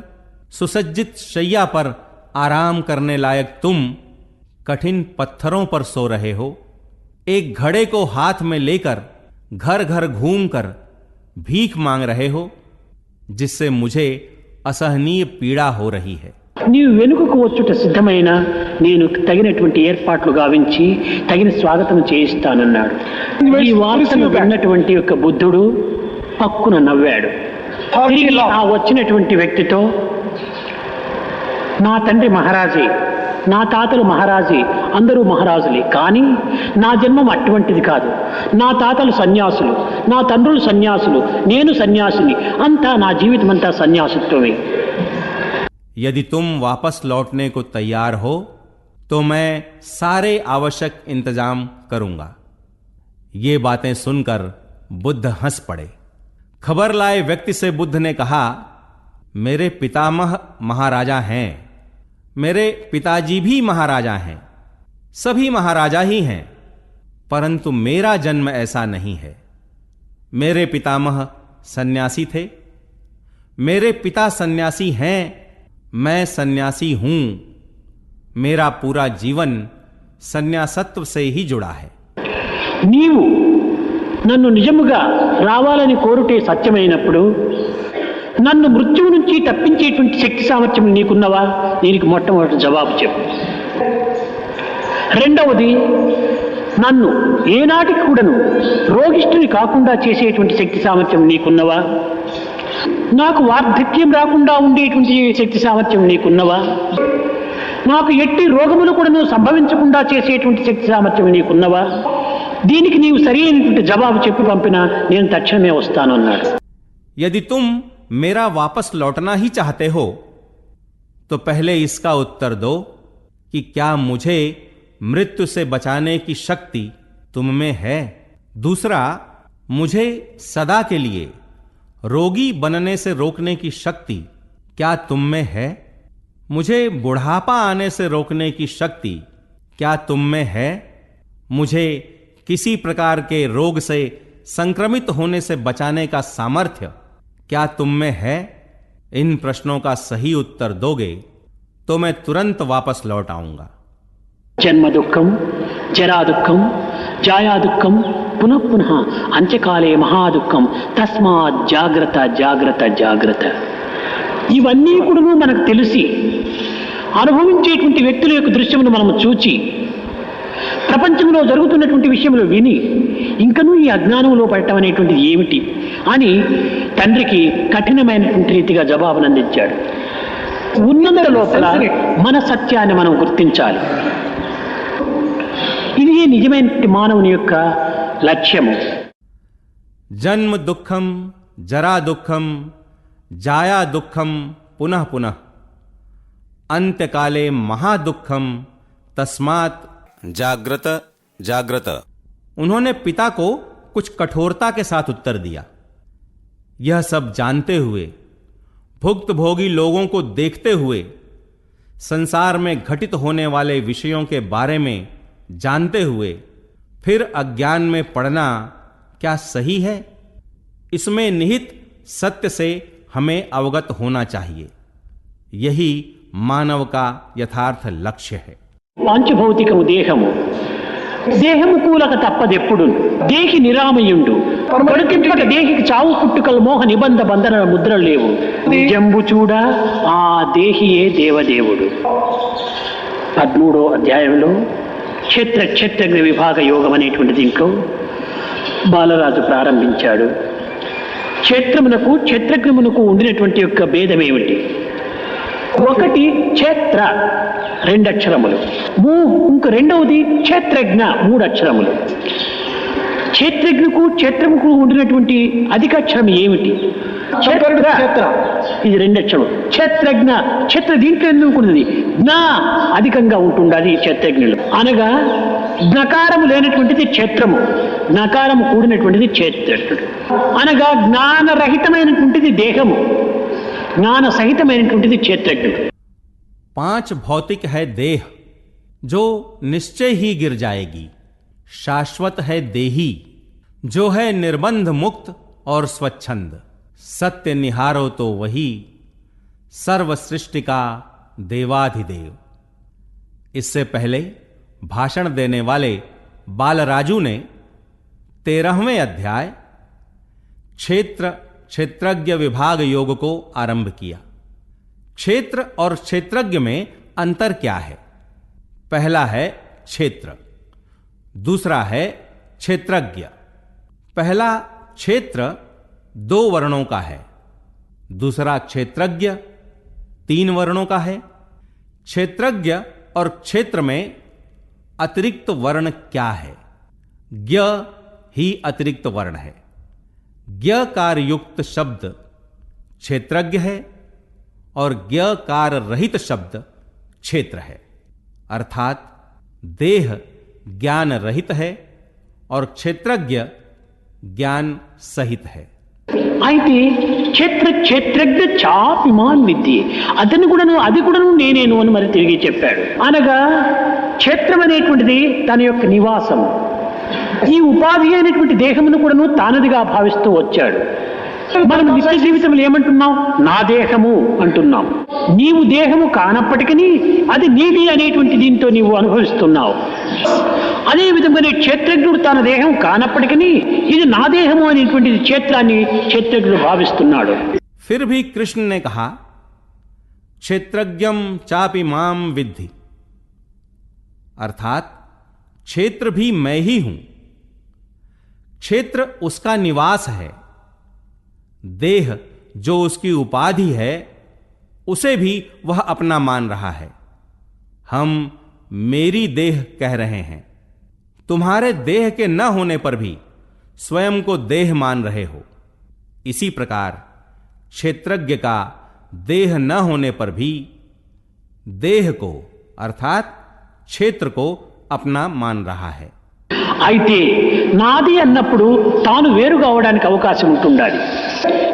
सुसज्जित शैया पर आराम करने लायक तुम कठिन पत्थरों पर सो रहे हो. एक घड़े को हाथ में लेकर घर घर घूमकर भीख मांग रहे हो, जिससे मुझे असहनीय पीड़ा हो रही है. నీవు వెనుకకు వచ్చుట సిద్ధమైన నేను తగినటువంటి ఏర్పాట్లు గావించి తగిన స్వాగతం చేయిస్తానన్నాడు. ఈ వార్తను విన్నటువంటి యొక్క బుద్ధుడు పక్కున నవ్వాడు. తిరిగి ఆ వచ్చినటువంటి వ్యక్తితో, నా తండ్రి మహారాజే, నా తాతలు మహారాజే, అందరూ మహారాజులే, కానీ నా జన్మం అటువంటిది కాదు. నా తాతలు సన్యాసులు, నా తండ్రులు సన్యాసులు, నేను సన్యాసిని, అంతా నా జీవితం అంతా సన్యాసిత్వమే. यदि तुम वापस लौटने को तैयार हो तो मैं सारे आवश्यक इंतजाम करूंगा. ये बातें सुनकर बुद्ध हंस पड़े. खबर लाए व्यक्ति से बुद्ध ने कहा, मेरे पितामह महाराजा हैं, मेरे पिताजी भी महाराजा हैं, सभी महाराजा ही हैं, परंतु मेरा जन्म ऐसा नहीं है. मेरे पितामह सन्यासी थे, मेरे पिता सन्यासी हैं, मैं सन्यासी हूं. मेरा पूरा जीवन सन्यासत्व से ही जुड़ा है. నీవు నన్ను నిజముగా రావాలని కోరుటే సత్యమైనప్పుడు నన్ను మృత్యువు నుంచి తప్పించేటువంటి శక్తి సామర్థ్యం నీకున్నవా? దీనికి మొట్టమొదటి జవాబు చెప్పు. రెండవది, నన్ను ఏనాటికి కూడాను రోగిష్ఠుని కాకుండా చేసేటువంటి శక్తి సామర్థ్యం నీకున్నవా? నాకు వార్ధక్యం రాకుండా ఉండేటువంటి శక్తి సామర్థ్యం నీకున్నవా? నాకు ఎట్టి రోగములు కూడాను సంభవించకుండా చేసేటువంటి శక్తి సామర్థ్యం నీకున్నవా? దీనికి నీవు సరి అయినటువంటి జవాబు చెప్పి పంపినా నేను తక్షణమే వస్తాను అన్నాడు. यदि तुम मेरा वापस लौटना ही चाहते हो तो पहले इसका उत्तर दो कि क्या मुझे मृत्यु से बचाने की शक्ति तुम में है? दूसरा, मुझे सदा के लिए रोगी बनने से रोकने की शक्ति क्या तुम में है? मुझे बुढ़ापा आने से रोकने की शक्ति क्या तुम में है? मुझे किसी प्रकार के रोग से संक्रमित होने से बचाने का सामर्थ्य क्या तुम में है? इन प्रश्नों का सही उत्तर दोगे तो मैं तुरंत वापस लौट आऊंगा. జన్మ దుఃఖం, జరా దుఃఖం, జాయా దుఃఖం, పునః పునః అంత్యకాలే మహాదుఃఖం, తస్మాత్ జాగ్రత్త జాగ్రత్త జాగ్రత్త. ఇవన్నీ కూడా మనకు తెలిసి అనుభవించేటువంటి వ్యక్తుల యొక్క దృశ్యమును మనం చూచి ప్రపంచంలో జరుగుతున్నటువంటి విషయంలో విని ఇంకనూ ఈ అజ్ఞానంలో పడటం అనేటువంటిది ఏమిటి అని తండ్రికి కఠినమైనటువంటి రీతిగా జవాబును అందించాడు. ఉన్నంత లోపల మన సత్యాన్ని మనం గుర్తించాలి. ఇది నిజమైన మానవుని యొక్క లక్ష్యము. जन्म दुखम, जरा दुखम, जाया दुखम, पुनः पुनः अंत्यकाले महादुखम, तस्मात् जाग्रत जाग्रत. उन्होंने पिता को कुछ कठोरता के साथ उत्तर दिया. यह सब जानते हुए, भुक्त भोगी लोगों को देखते हुए, संसार में घटित होने वाले विषयों के बारे में जानते हुए फिर अज्ञान में पड़ना क्या सही है? इसमें निहित सत्य से हमें अवगत होना चाहिए. यही मानव का यथार्थ लक्ष्य है. పాంచభౌతికము దేహము, దేహము కూలక తప్పదెప్పుడు, దేహి నిరామయుండు, పడుకింపక దేహికి చావు పుట్టుకలు మోహ నిబంధ బంధన ముద్రలు లేవు, జంబు చూడ ఆ దేహియే దేవదేవుడు. 13వ అధ్యాయంలో క్షేత్రజ్ఞ విభాగ యోగం అనేటువంటి దీంట్లో బాలరాజు ప్రారంభించాడు. క్షేత్రమునకు క్షేత్రజ్ఞమునకు ఉండినటువంటి యొక్క భేదం ఏమిటి? ఒకటి క్షేత్ర 2 అక్షరములు, ఇంక రెండవది క్షేత్రజ్ఞ 3 అక్షరములు. క్షేత్రజ్ఞకు క్షేత్రముకు ఉండినటువంటి అధికాక్షరం ఏమిటి? క్షేత్ర, ఇది 2 అక్షరం. క్షేత్రజ్ఞ, క్షేత్ర దీంట్లో ఎందుకు ఉన్నది? జ్ఞా అధికంగా ఉంటుండాలి ఈ క్షేత్రజ్ఞులు. అనగా జ్ఞకారము లేనటువంటిది క్షేత్రము, జ్ఞకారము కూడినటువంటిది క్షేత్రుడు. అనగా జ్ఞానరహితమైనటువంటిది దేహము, జ్ఞాన సహితమైనటువంటిది క్షేత్రజ్ఞుడు. 5 भौतिक है देह जो निश्चय ही गिर जाएगी. शाश्वत है देही जो है निर्बंध मुक्त और स्वच्छंद. सत्य निहारो तो वही सर्व सृष्टि का देवाधिदेव. इससे पहले भाषण देने वाले बालराजू ने 13वें अध्याय क्षेत्रज्ञ विभाग योग को आरंभ किया. क्षेत्र और क्षेत्रज्ञ में अंतर क्या है? पहला है क्षेत्र, दूसरा है क्षेत्रज्ञ. पहला क्षेत्र 2 वर्णों का है, दूसरा क्षेत्रज्ञ 3 वर्णों का है. क्षेत्रज्ञ और क्षेत्र में अतिरिक्त वर्ण क्या है? ज्ञ ही अतिरिक्त वर्ण है. ज्ञकार युक्त शब्द क्षेत्रज्ञ है और ज्ञकार रहित शब्द क्षेत्र है. अर्थात देह ज्ञान रहित है और क्षेत्रज्ञ ज्ञान सहित है. అయితే క్షేత్రజ్ఞ చాపిమాన్ విద్య, అది కూడాను నేనేను అని మరి తిరిగి చెప్పాడు. అనగా క్షేత్రం అనేటువంటిది తన యొక్క నివాసం, ఈ ఉపాధి అయినటువంటి దేహమును కూడాను తానదిగా భావిస్తూ వచ్చాడు. మనం నిత్య జీవితంలో ఏమంటున్నాం? నా దేహము అంటున్నాం. నీవు దేహము కానప్పటికీ అది నీది అనేటువంటి దీంతో నీవు అనుభవిస్తున్నావు. అదే విధంగానే క్షేత్రజ్ఞుడు తన దేహం కానప్పటికీ ఇది నా దేహము అనేటువంటి క్షేత్రాన్ని క్షేత్రజ్ఞుడు భావిస్తున్నాడు. फिर भी कृष्ण ने कहा, क्षेत्रज्ञम चापि माम विद्धि, अर्थात क्षेत्र भी मैं ही हूं। क्षेत्र उसका निवास है, देह जो उसकी उपाधि है उसे भी वह अपना मान रहा है। हम मेरी देह कह रहे हैं, तुम्हारे देह के न होने पर भी स्वयं को देह मान रहे हो। इसी प्रकार क्षेत्रज्ञ का देह न होने पर भी देह को अर्थात क्षेत्र को अपना मान रहा है। అయితే నాది అన్నప్పుడు తాను వేరుగా అవడానికి అవకాశం ఉంటుండాలి।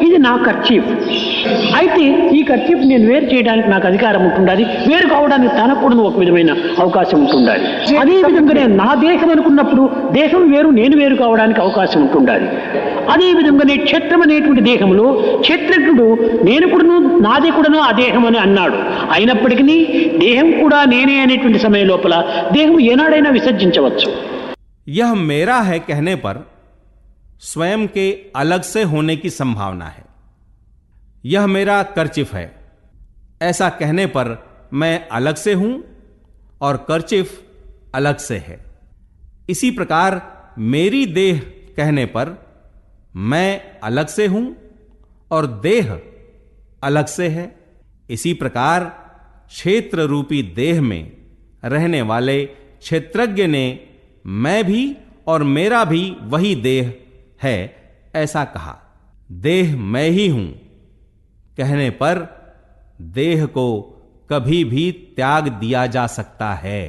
ఇది నా కర్చీఫ్, అయితే ఈ కర్చీఫ్ నేను వేరు చేయడానికి నాకు అధికారం ఉంటుండాలి, వేరు కావడానికి తనకు కూడా ఒక విధమైన అవకాశం ఉంటుండాలి। అదే విధంగానే నా దేహం అనుకున్నప్పుడు దేహం వేరు నేను వేరు కావడానికి అవకాశం ఉంటుండాలి। అదే విధంగానే క్షేత్రం అనేటువంటి దేహంలో క్షేత్రజ్ఞుడు నేను కూడాను నాదే కూడాను ఆ దేహం అని అన్నాడు। అయినప్పటికీ దేహం కూడా నేనే అనేటువంటి సమయం లోపల దేహం ఏనాడైనా విసర్జించవచ్చు। यह मेरा है कहने पर स्वयं के अलग से होने की संभावना है। यह मेरा कर्चिफ है ऐसा कहने पर मैं अलग से हूं और कर्चिफ अलग से है। इसी प्रकार मेरी देह कहने पर मैं अलग से हूं और देह अलग से है। इसी प्रकार क्षेत्र रूपी देह में रहने वाले क्षेत्रज्ञ ने मैं भी और मेरा भी वही देह है ऐसा कहा। देह मैं ही हूं कहने पर देह को कभी भी त्याग दिया जा सकता है।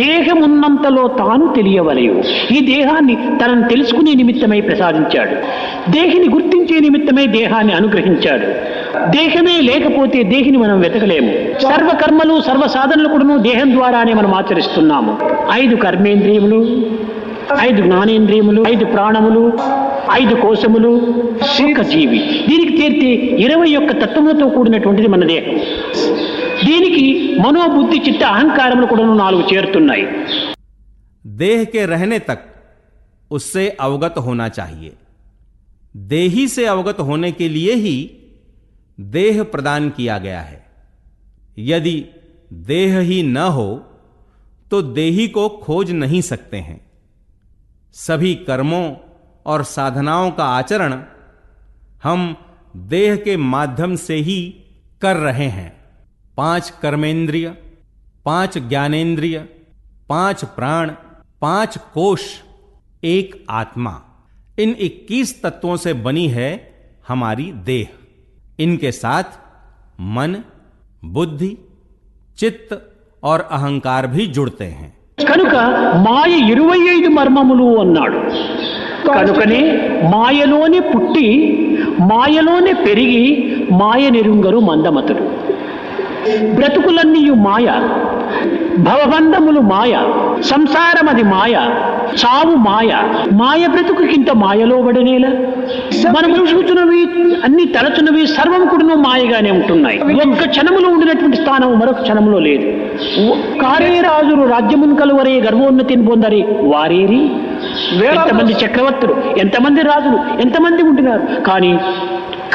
దేహమున్నంతలో తాను తెలియవలయు, ఈ దేహాన్ని తనను తెలుసుకునే నిమిత్తమై ప్రసాదించాడు। దేహిని గుర్తించే నిమిత్తమై దేహాన్ని అనుగ్రహించాడు। దేహమే లేకపోతే దేహిని మనం వెతకలేము। సర్వ కర్మలు సర్వ సాధనలు కూడాను దేహం ద్వారానే మనం ఆచరిస్తున్నాము। 5 కర్మేంద్రియములు, 5 జ్ఞానేంద్రియములు, 5 ప్రాణములు, 5 కోశములు, ఒక జీవి, దీనికి చేరితే 21 తత్వములతో కూడినటువంటిది మన దేహం। దీనికి మనోబుద్ధి చిత్త అహంకారములు కూడా 4 చేరుతున్నాయి। देह के रहने तक उससे अवगत होना चाहिए। देही से अवगत होने के लिए ही देह प्रदान किया गया है। यदि देह ही न हो तो देही को खोज नहीं सकते हैं। सभी कर्मों और साधनाओं का आचरण हम देह के माध्यम से ही कर रहे हैं। 5 कर्मेंद्रिय, 5 ज्ञानेंद्रिय, 5 प्राण, 5 कोश, 1 आत्मा, इन 21 तत्वों से बनी है हमारी देह। इनके साथ मन, बुद्धि, चित्त और अहंकार भी जुड़ते हैं। కనుక మాయ 25 మర్మములు అన్నాడు। కనుకనే మాయలోనే పుట్టి మాయలోనే పెరిగి మాయ నెరుంగరు మందమతుడు। బ్రతుకులన్నీ మాయ, భవబంధములు మాయ, సంసారమది మాయ, చావు మాయ, మాయ బ్రతుకుకింత మాయలో పడనేలా మనం చూస్తున్నవి అన్ని తలచున్నవి సర్వం కూడా మాయగానే ఉంటున్నాయి। ఒక్క క్షణములో ఉండినటువంటి స్థానం మరొక క్షణంలో లేదు। కారే రాజులు రాజ్యమును కలువరే గర్వోన్నతిని పొందరి వారేరి, ఎంతమంది చక్రవర్తులు, ఎంతమంది రాజులు, ఎంతమంది ఉంటున్నారు, కానీ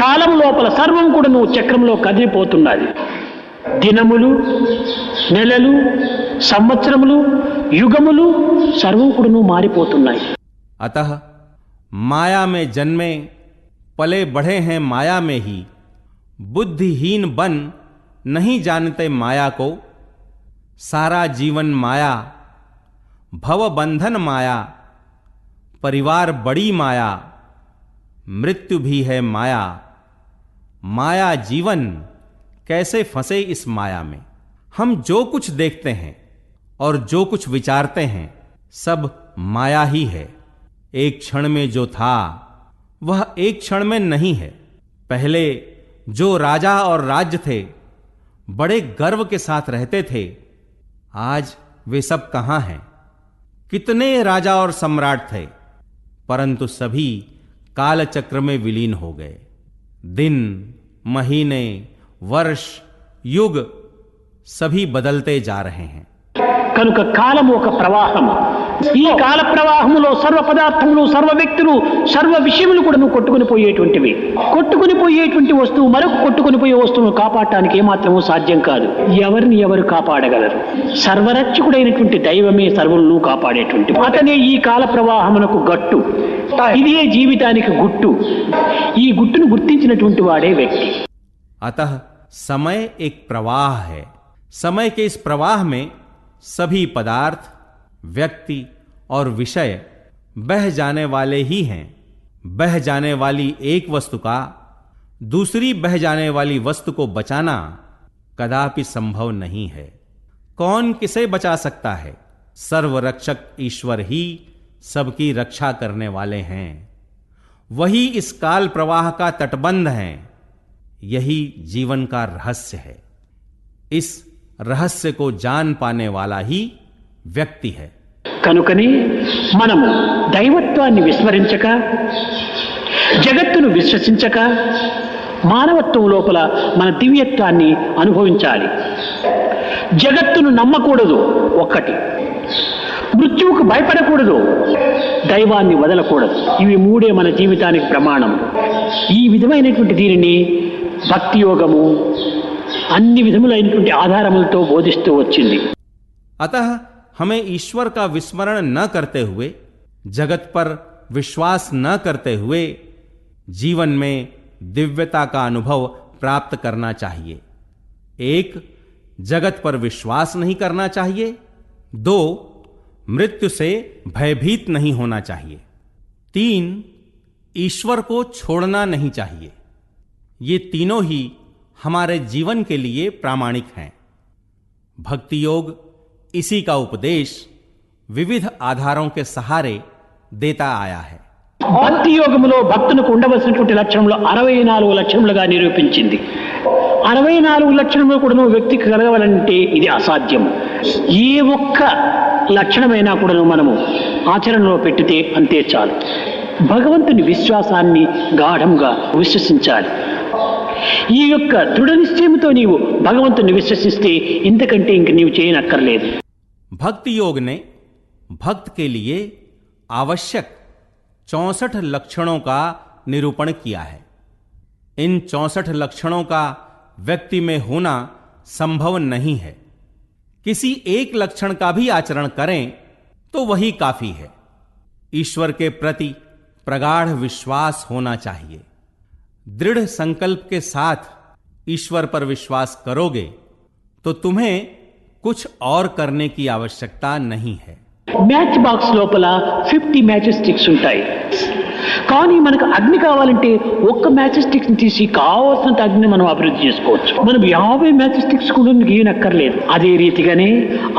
కాలం లోపల సర్వం కూడా చక్రంలో కదిలిపోతున్నది। దినములు, నెలలు, సంవత్సరములు, యుగములు సర్వం కూడా మారిపోతున్నాయి। अतः माया में जन्मे पले बढ़े हैं माया में ही, बुद्धिहीन बन नहीं जानते माया को। सारा जीवन माया, भव बंधन माया, परिवार बड़ी माया, मृत्यु भी है माया। माया जीवन कैसे फंसे इस माया में। हम जो कुछ देखते हैं और जो कुछ विचारते हैं सब माया ही है। एक क्षण में जो था वह एक क्षण में नहीं है। पहले जो राजा और राज्य थे बड़े गर्व के साथ रहते थे, आज वे सब कहां हैं। कितने राजा और सम्राट थे, परंतु सभी कालचक्र में विलीन हो गए। दिन, महीने, वर्ष, युग सभी बदलते जा रहे हैं। కనుక కాలము ఒక ప్రవాహము. ఈ కాల ప్రవాహములో సర్వ పదార్థములు, సర్వ వ్యక్తులు, సర్వ విషయములు కూడా నువ్వు కొట్టుకుని పోయేటువంటివి. కొట్టుకుని పోయేటువంటి వస్తువు మరొక కొట్టుకుని పోయే వస్తువును కాపాడటానికి ఏమాత్రమూ సాధ్యం కాదు. ఎవరిని ఎవరు కాపాడగలరు? సర్వరక్షకుడైనటువంటి దైవమే సర్వులను కాపాడేటువంటి అతనే ఈ కాల ప్రవాహమునకు గట్టు. ఇదే జీవితానికి గుట్టు. ఈ గుట్టును గుర్తించినటువంటి వాడే వ్యక్తి. अतः समय एक प्रवाह है. समय के इस प्रवाह में सभी पदार्थ, व्यक्ति और विषय बह जाने वाले ही हैं. बह जाने वाली एक वस्तु का दूसरी बह जाने वाली वस्तु को बचाना कदापि संभव नहीं है. कौन किसे बचा सकता है? सर्वरक्षक ईश्वर ही सबकी रक्षा करने वाले हैं. वही इस काल प्रवाह का तटबंध हैं. यही जीवन का रहस्य है. इस रहस्य को जान पाने वाला ही వ్యక్తి है. కనుకనే మనము దైవత్వాన్ని విస్మరించక, జగత్తును విశ్వసించక, మానవత్వం లోపల మన దివ్యత్వాన్ని అనుభవించాలి. జగత్తును నమ్మకూడదు. ఒక్కటి, మృత్యువుకు భయపడకూడదు, దైవాన్ని వదలకూడదు. ఇవి మూడే మన జీవితానికి ప్రమాణం. ఈ విధమైనటువంటి దీనిని భక్తి యోగము అన్ని విధములైనటువంటి ఆధారములతో బోధిస్తూ వచ్చింది. अतः हमें ईश्वर का विस्मरण न करते हुए, जगत पर विश्वास न करते हुए जीवन में दिव्यता का अनुभव प्राप्त करना चाहिए. एक, जगत पर विश्वास नहीं करना चाहिए. दो, मृत्यु से भयभीत नहीं होना चाहिए. तीन, ईश्वर को छोड़ना नहीं चाहिए. ये तीनों ही हमारे जीवन के लिए प्रामाणिक हैं. भक्ति योग इसी का उपदेश विविध आधारों के सहारे देता आया है. భక్తి యోగములో భక్తునికి ఉండవలసినటువంటి లక్షణములు 64 లక్షణములుగా నిరూపించింది. 64 లక్షణములు కూడా వ్యక్తికి కలగవాలంటే ఇది అసాధ్యము. ఏ ఒక్క లక్షణమైనా కూడా మనము ఆచరణలో పెట్టితే అంతే చాలు. భగవంతుని విశ్వాసాన్ని గాఢంగా విశ్వసించాలి. ఈ యొక్క దృఢ నిశ్చయంతో నీవు భగవంతుని విశ్వసిస్తే ఇంతకంటే ఇంక నీవు చేయనక్కర్లేదు. भक्ति योग ने भक्त के लिए आवश्यक 64 लक्षणों का निरूपण किया है. इन 64 लक्षणों का व्यक्ति में होना संभव नहीं है. किसी एक लक्षण का भी आचरण करें तो वही काफी है. ईश्वर के प्रति प्रगाढ़ विश्वास होना चाहिए. दृढ़ संकल्प के साथ ईश्वर पर विश्वास करोगे तो तुम्हें कुछ और करने की आवश्यकता नहीं है. మ్యాచ్ బాక్స్ లోపల 50 మ్యాచ్ స్టిక్స్ ఉంటాయి. కానీ మనకు అగ్ని కావాలంటే ఒక్క మ్యాచ్ స్టిక్ తీసి కావాల్సినంత అగ్ని మనం అభివృద్ధి చేసుకోవచ్చు. మనం 50 మ్యాచ్ స్టిక్స్ కూడా గీయనక్కర్లేదు. అదే రీతిగానే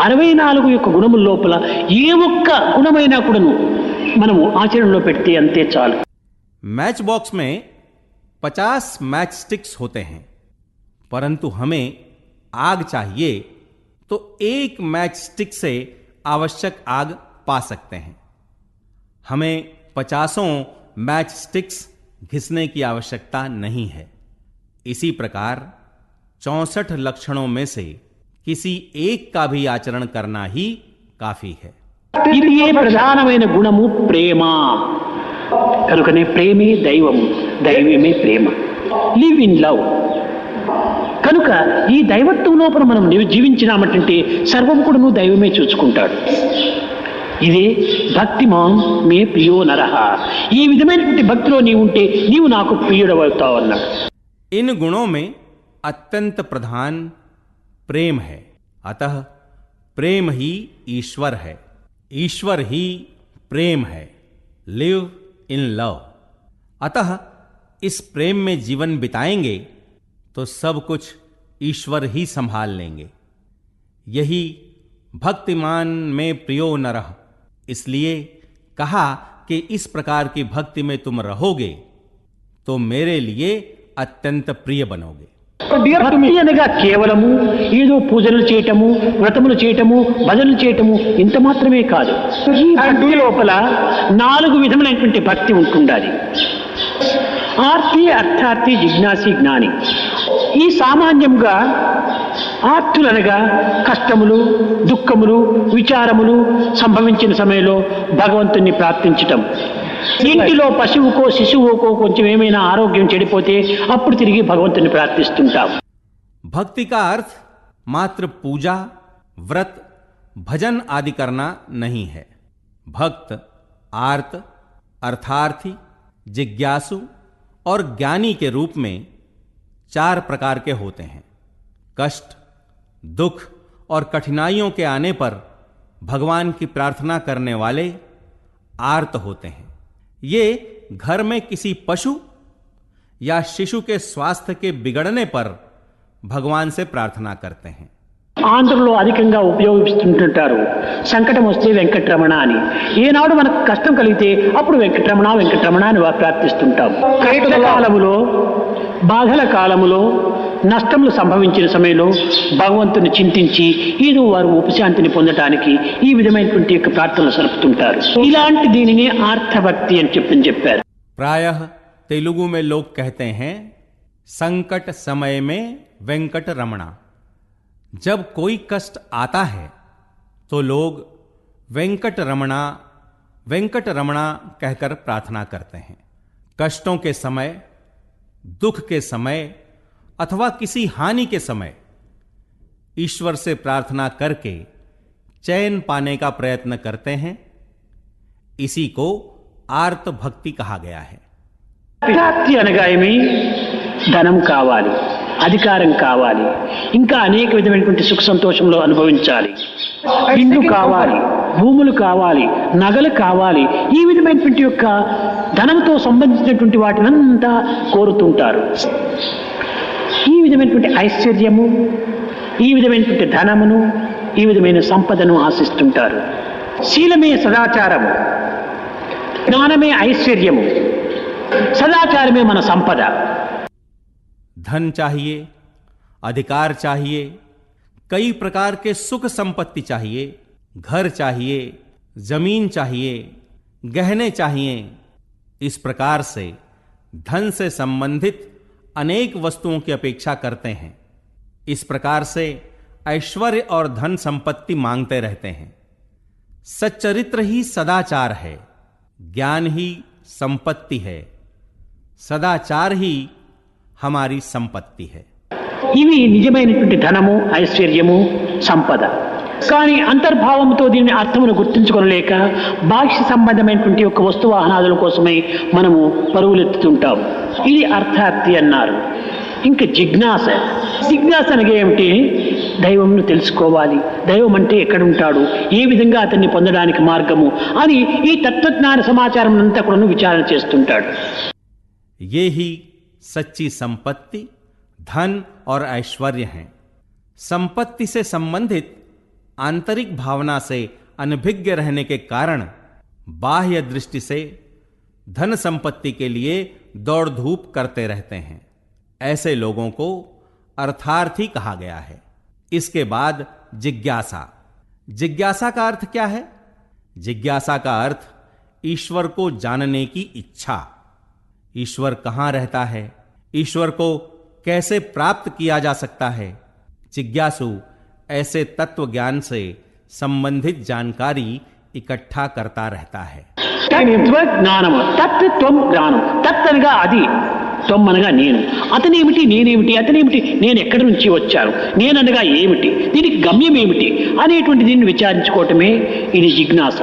64 యొక్క గుణముల లోపల ఏ ఒక్క గుణమైనా కూడాను మనము ఆచరణలో పెడితే అంతే చాలు. मैच बॉक्स में 50 मैच स्टिक्स होते हैं, परंतु हमें आग चाहिए तो एक मैच स्टिक से आवश्यक आग पा सकते हैं. हमें 50 मैच स्टिक्स घिसने की आवश्यकता नहीं है. इसी प्रकार 64 लक्षणों में से किसी एक का भी आचरण करना ही काफी है. ఇది ఏ ప్రధానమైన గుణము ప్రేమ. కనుకనే ప్రేమే దైవము, దైవమే ప్రేమ. Live in love. కనుక ఈ దైవత్వం లోపల మనం జీవించినామంటే సర్వం కూడా నువ్వు దైవమే చూసుకుంటాడు. ఇదే భక్తిమాన్ మే ప్రియో నరహ. ఈ విధమైనటువంటి భక్తిలో నీవు ఉంటే నీవు నాకు ప్రియుడవుతావు అన్నాడు. इन गुणों में अत्यंत प्रधान प्रेम है. अतः प्रेम ही ईश्वर है. ईश्वर ही प्रेम है. Live in love. अतः इस प्रेम में जीवन बिताएंगे तो सब कुछ ईश्वर ही संभाल लेंगे. यही भक्तिमान में प्रियो नरः. इसलिए कहा कि इस प्रकार की भक्ति में तुम रहोगे तो मेरे लिए अत्यंत प्रिय बनोगे. భక్తి అనగా కేవలము ఏదో పూజలు చేయటము, వ్రతములు చేయటము, భజనలు చేయటము ఇంత మాత్రమే కాదు. ఈ భక్తి లోపల 4 విధములైనటువంటి భక్తి ఉంటుండాలి. ఆర్తి, అర్థార్థి, జిజ్ఞాసి, జ్ఞాని. ఈ సామాన్యంగా ఆర్తులనగా కష్టములు, దుఃఖములు, విచారములు సంభవించిన సమయంలో భగవంతుని ప్రార్థించటం. ఇంటిలో పశువుకో శిశువుకో కొంచెం ఏమైనా ఆరోగ్యం చెడిపోతే అప్పుడు తిరిగి భగవంతుని ప్రార్థిస్తుంటాం. भक्ति का अर्थ मात्र पूजा, व्रत, भजन आदि करना नहीं है. भक्त आर्त, अर्थार्थी, जिज्ञासु और ज्ञानी के रूप में 4 प्रकार के होते हैं. कष्ट, दुख और कठिनाइयों के आने पर भगवान की प्रार्थना करने वाले आर्त होते हैं. ये घर में किसी पशु या शिशु के स्वास्थ्य के बिगड़ने पर भगवान से प्रार्थना करते हैं. ఆంధ్రలో అధికంగా ఉపయోగిస్తుంటారు సంకటం వస్తే వెంకటరమణ అని. ఏనాడు మనకు కష్టం కలిగితే అప్పుడు వెంకటరమణ వెంకటరమణ అని ప్రార్థిస్తుంటాం. కష్టకాలములో, బాధల కాలములో, నష్టములు సంభవించిన సమయంలో భగవంతుని చింతించి ఏదో వారు ఉపశాంతిని పొందడానికి ఈ విధమైనటువంటి యొక్క ప్రార్థనలు సరుపుతుంటారు. ఇలాంటి దీనిని ఆర్తభక్తి అని చెప్పారు. प्रायः तेलुगु में लोग कहते हैं संकट समय में वेंकट रमणा. जब कोई कष्ट आता है तो लोग वेंकट रमणा कहकर प्रार्थना करते हैं. कष्टों के समय, दुख के समय अथवा किसी हानि के समय ईश्वर से प्रार्थना करके चैन पाने का प्रयत्न करते हैं. इसी को आर्त भक्ति कहा गया है. భక్తి అనగా ఏమి? ధనం కావాలి, అధికారం కావాలి, ఇంకా అనేక విధమైనటువంటి సుఖ సంతోషంలో అనుభవించాలి, ఇల్లు కావాలి, భూములు కావాలి, నగలు కావాలి, ఈ విధమైనటువంటి యొక్క ధనంతో సంబంధించినటువంటి వాటినంతా కోరుతుంటారు. ఈ విధమైనటువంటి ఐశ్వర్యము, ఈ విధమైనటువంటి ధనమును, ఈ విధమైన సంపదను ఆశిస్తుంటారు. శీలమే సదాచారము, జ్ఞానమే ఐశ్వర్యము, సదాచారమే మన సంపద. धन चाहिए, अधिकार चाहिए, कई प्रकार के सुख संपत्ति चाहिए, घर चाहिए, जमीन चाहिए, गहने चाहिए. इस प्रकार से धन से संबंधित अनेक वस्तुओं की अपेक्षा करते हैं. इस प्रकार से ऐश्वर्य और धन संपत्ति मांगते रहते हैं. सच्चरित्र ही सदाचार है, ज्ञान ही संपत्ति है, सदाचार ही हमारी संपत्ति है. ఇవి నిజమైనటువంటి ధనము, ఐశ్వర్యము, సంపద. కానీ అంతర్భావంతో దీని అర్థమును గుర్తించుకోలేక బాహ్య సంబంధమైనటువంటి ఒక వస్తు వాహనాదుల కోసమై మనము పరుగులెత్తుతుంటాం. ఇది అర్థార్థి అన్నారు. ఇంకా జిజ్ఞాస అనగా ఏమిటి? దైవంను తెలుసుకోవాలి, దైవం అంటే ఎక్కడుంటాడు, ఏ విధంగా అతన్ని పొందడానికి మార్గము అని ఈ తత్వజ్ఞాన సమాచారం అంతా కూడా విచారణ చేస్తుంటాడు. ये ही सच्ची संपत्ति, धन और ऐश्वर्य हैं. संपत्ति से संबंधित आंतरिक भावना से अनभिज्ञ रहने के कारण बाह्य दृष्टि से धन संपत्ति के लिए दौड़ धूप करते रहते हैं. ऐसे लोगों को अर्थार्थी कहा गया है. इसके बाद जिज्ञासा का अर्थ क्या है? जिज्ञासा का अर्थ ईश्वर को जानने की इच्छा. ईश्वर कहां रहता है, ईश्वर को कैसे प्राप्त किया जा सकता है. जिज्ञासु ऐसे तत्व ज्ञान से संबंधित जानकारी इकट्ठा करता रहता है. జ్ఞానము, తత్వం జ్ఞానం. తత్ అనగా అది, త్వం అనగా నేను. అతనేమిటి, నేనేమిటి, అతనేమిటి, నేను ఎక్కడి నుంచి వచ్చాను, నేననగా ఏమిటి, దీనికి గమ్యం ఏమిటి అనేటువంటి దీన్ని విచారించుకోవటమే ఇది జిజ్ఞాస.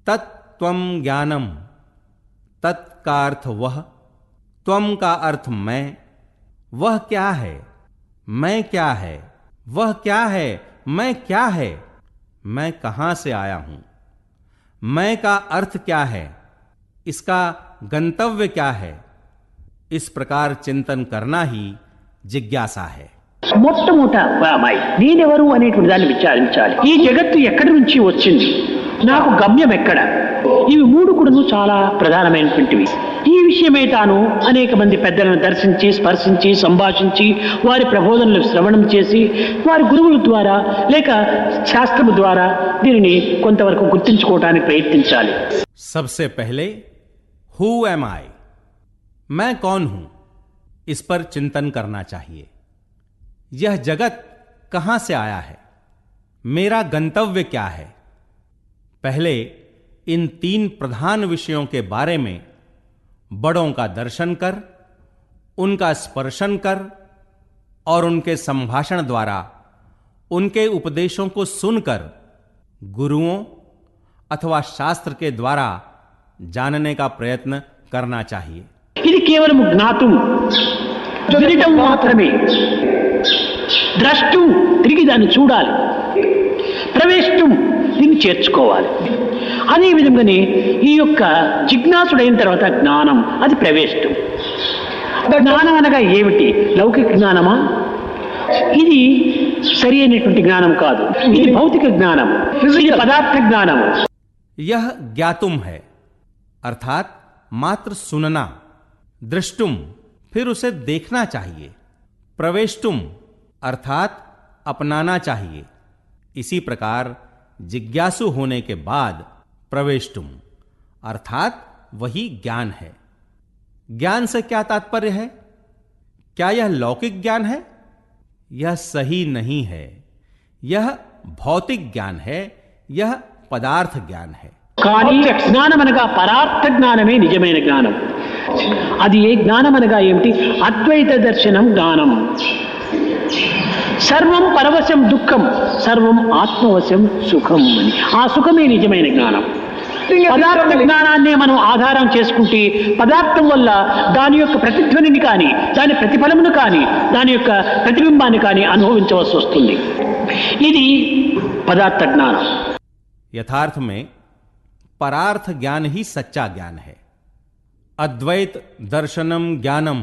तत्त्वं ज्ञानम. तत् का अर्थ वह, त्वम का अर्थ मैं. वह क्या है, मैं क्या है, वह क्या है, मैं क्या है, मैं कहां से आया हूं, मैं का अर्थ क्या है, इसका गंतव्य क्या है. इस प्रकार चिंतन करना ही जिज्ञासा है. మొట్టమొదట నేనెవరు అనేటువంటి దాన్ని విచారించాలి. ఈ జగత్తు ఎక్కడి నుంచి వచ్చింది, నాకు గమ్యం ఎక్కడ, ఇవి మూడు కూడా చాలా ప్రధానమైనటువంటివి. ఈ విషయమే తాను అనేక మంది పెద్దలను దర్శించి, స్పర్శించి, సంభాషించి, వారి ప్రబోధనలు శ్రవణం చేసి, వారి గురువుల ద్వారా లేక శాస్త్రము ద్వారా దీనిని కొంతవరకు గుర్తించుకోవడానికి ప్రయత్నించాలి. सबसे पहले हु एम आई, मैं कौन हूं, इस पर चिंतन करना चाहिए. यह जगत कहां से आया है, मेरा गंतव्य क्या है। पहले इन 3 प्रधान विषयों के बारे में बड़ों का दर्शन कर, उनका स्पर्शन कर और उनके संभाषण द्वारा उनके उपदेशों को सुनकर गुरुओं अथवा शास्त्र के द्वारा जानने का प्रयत्न करना चाहिए। ఇది కేవలం జ్ఞాతం వినటం మాత్రమే, ద్రష్టం తిరిగి దాన్ని చూడాలి, ప్రవేశం దీన్ని చేర్చుకోవాలి. అదే విధంగానే ఈ యొక్క జిజ్ఞాసుడైన తర్వాత జ్ఞానం, అది ప్రవేశం. జ్ఞానం అనగా ఏమిటి? లౌకిక జ్ఞానమా? ఇది సరి అయినటువంటి జ్ఞానం కాదు. ఇది భౌతిక జ్ఞానం, ఇది పదార్థ జ్ఞానం. यह ज्ञातुम है अर्थात मात्र सुनना, दृष्टुम फिर उसे देखना चाहिए, प्रवेष्टुम अर्थात अपनाना चाहिए. इसी प्रकार जिज्ञासु होने के बाद प्रवेष्टुम अर्थात वही ज्ञान है. ज्ञान से क्या तात्पर्य है? क्या यह लौकिक ज्ञान है? यह सही नहीं है. यह भौतिक ज्ञान है, यह पदार्थ ज्ञान है. కానీ జ్ఞానం అనగా పరార్థ జ్ఞానమే నిజమైన జ్ఞానం. అది ఏ జ్ఞానం అనగా ఏమిటి? అద్వైత దర్శనం జ్ఞానం. సర్వం పరవశం దుఃఖం, సర్వం ఆత్మవశం సుఖం అని. ఆ సుఖమే నిజమైన జ్ఞానం. పదార్థ జ్ఞానాన్నే మనం ఆధారం చేసుకుంటే పదార్థం వల్ల దాని యొక్క ప్రతిధ్వనిని కానీ, దాని ప్రతిఫలమును కానీ, దాని యొక్క ప్రతిబింబాన్ని కానీ అనుభవించవలసి వస్తుంది. ఇది పదార్థ జ్ఞానం. यथार्थ में परार्थ ज्ञान ही सच्चा ज्ञान है. अद्वैत दर्शनम ज्ञानम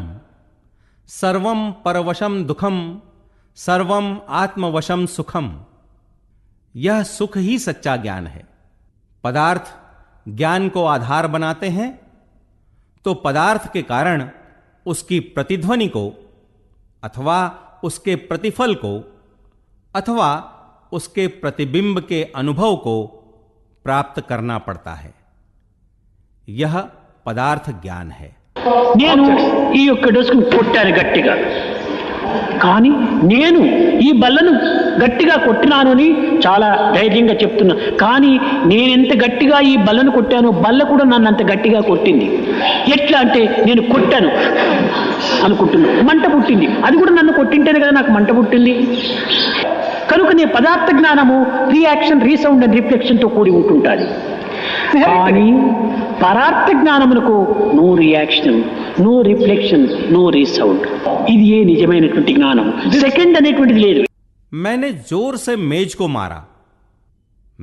सर्वम परवशम दुखम सर्वम आत्मवशम सुखम. यह सुख ही सच्चा ज्ञान है. पदार्थ ज्ञान को आधार बनाते हैं तो पदार्थ के कारण उसकी प्रतिध्वनि को अथवा उसके प्रतिफल को अथवा उसके प्रतिबिंब के अनुभव को प्राप्त करना पड़ता है. यह पदार्थ ज्ञान है. నేను ఈ యొక్క డస్కును కొట్టాను గట్టిగా, కానీ నేను ఈ బల్లను గట్టిగా కొట్టినాను అని చాలా ధైర్యంగా చెప్తున్నా. కానీ నేను ఎంత గట్టిగా ఈ బల్లను కొట్టానో బల్ల కూడా నన్ను అంత గట్టిగా కొట్టింది. ఎట్లా అంటే నేను కొట్టాను అనుకుంటున్నా, మంట పుట్టింది. అది కూడా నన్ను కొట్టింటేనే కదా నాకు మంట పుట్టింది. కనుకనే పదార్థ జ్ఞానము రియాక్షన్, రీసౌండ్ అండ్ రిఫ్లెక్షన్ తో కూడి ఉంటుంటుంది. కానీ పరార్థ జ్ఞానమునకు no reaction, no reflection, no resound. ఇది ఏ నిజమైనటువంటి జ్ఞానం. సెకండ్ అనేటువంటిది లేదు. मैंने जोर से मेज को मारा.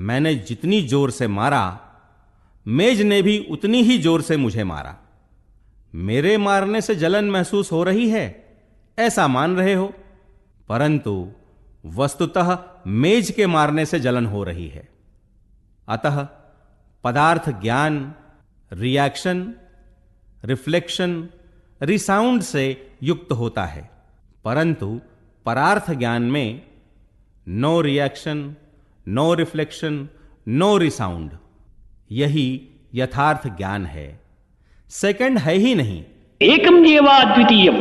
मैंने जितनी जोर से मारा, मेज ने भी उतनी ही जोर से मुझे मारा. मेरे मारने से जलन महसूस हो रही है ऐसा मान रहे हो, परंतु वस्तुतः मेज के मारने से जलन हो रही है. अतः पदार्थ ज्ञान रिएक्शन, रिफ्लेक्शन, रिसाउंड से युक्त होता है, परंतु परार्थ ज्ञान में no reaction, no reflection, no resound. यही यथार्थ ज्ञान है. सेकंड है ही नहीं. ఏకం ఏవ అద్వితీయం.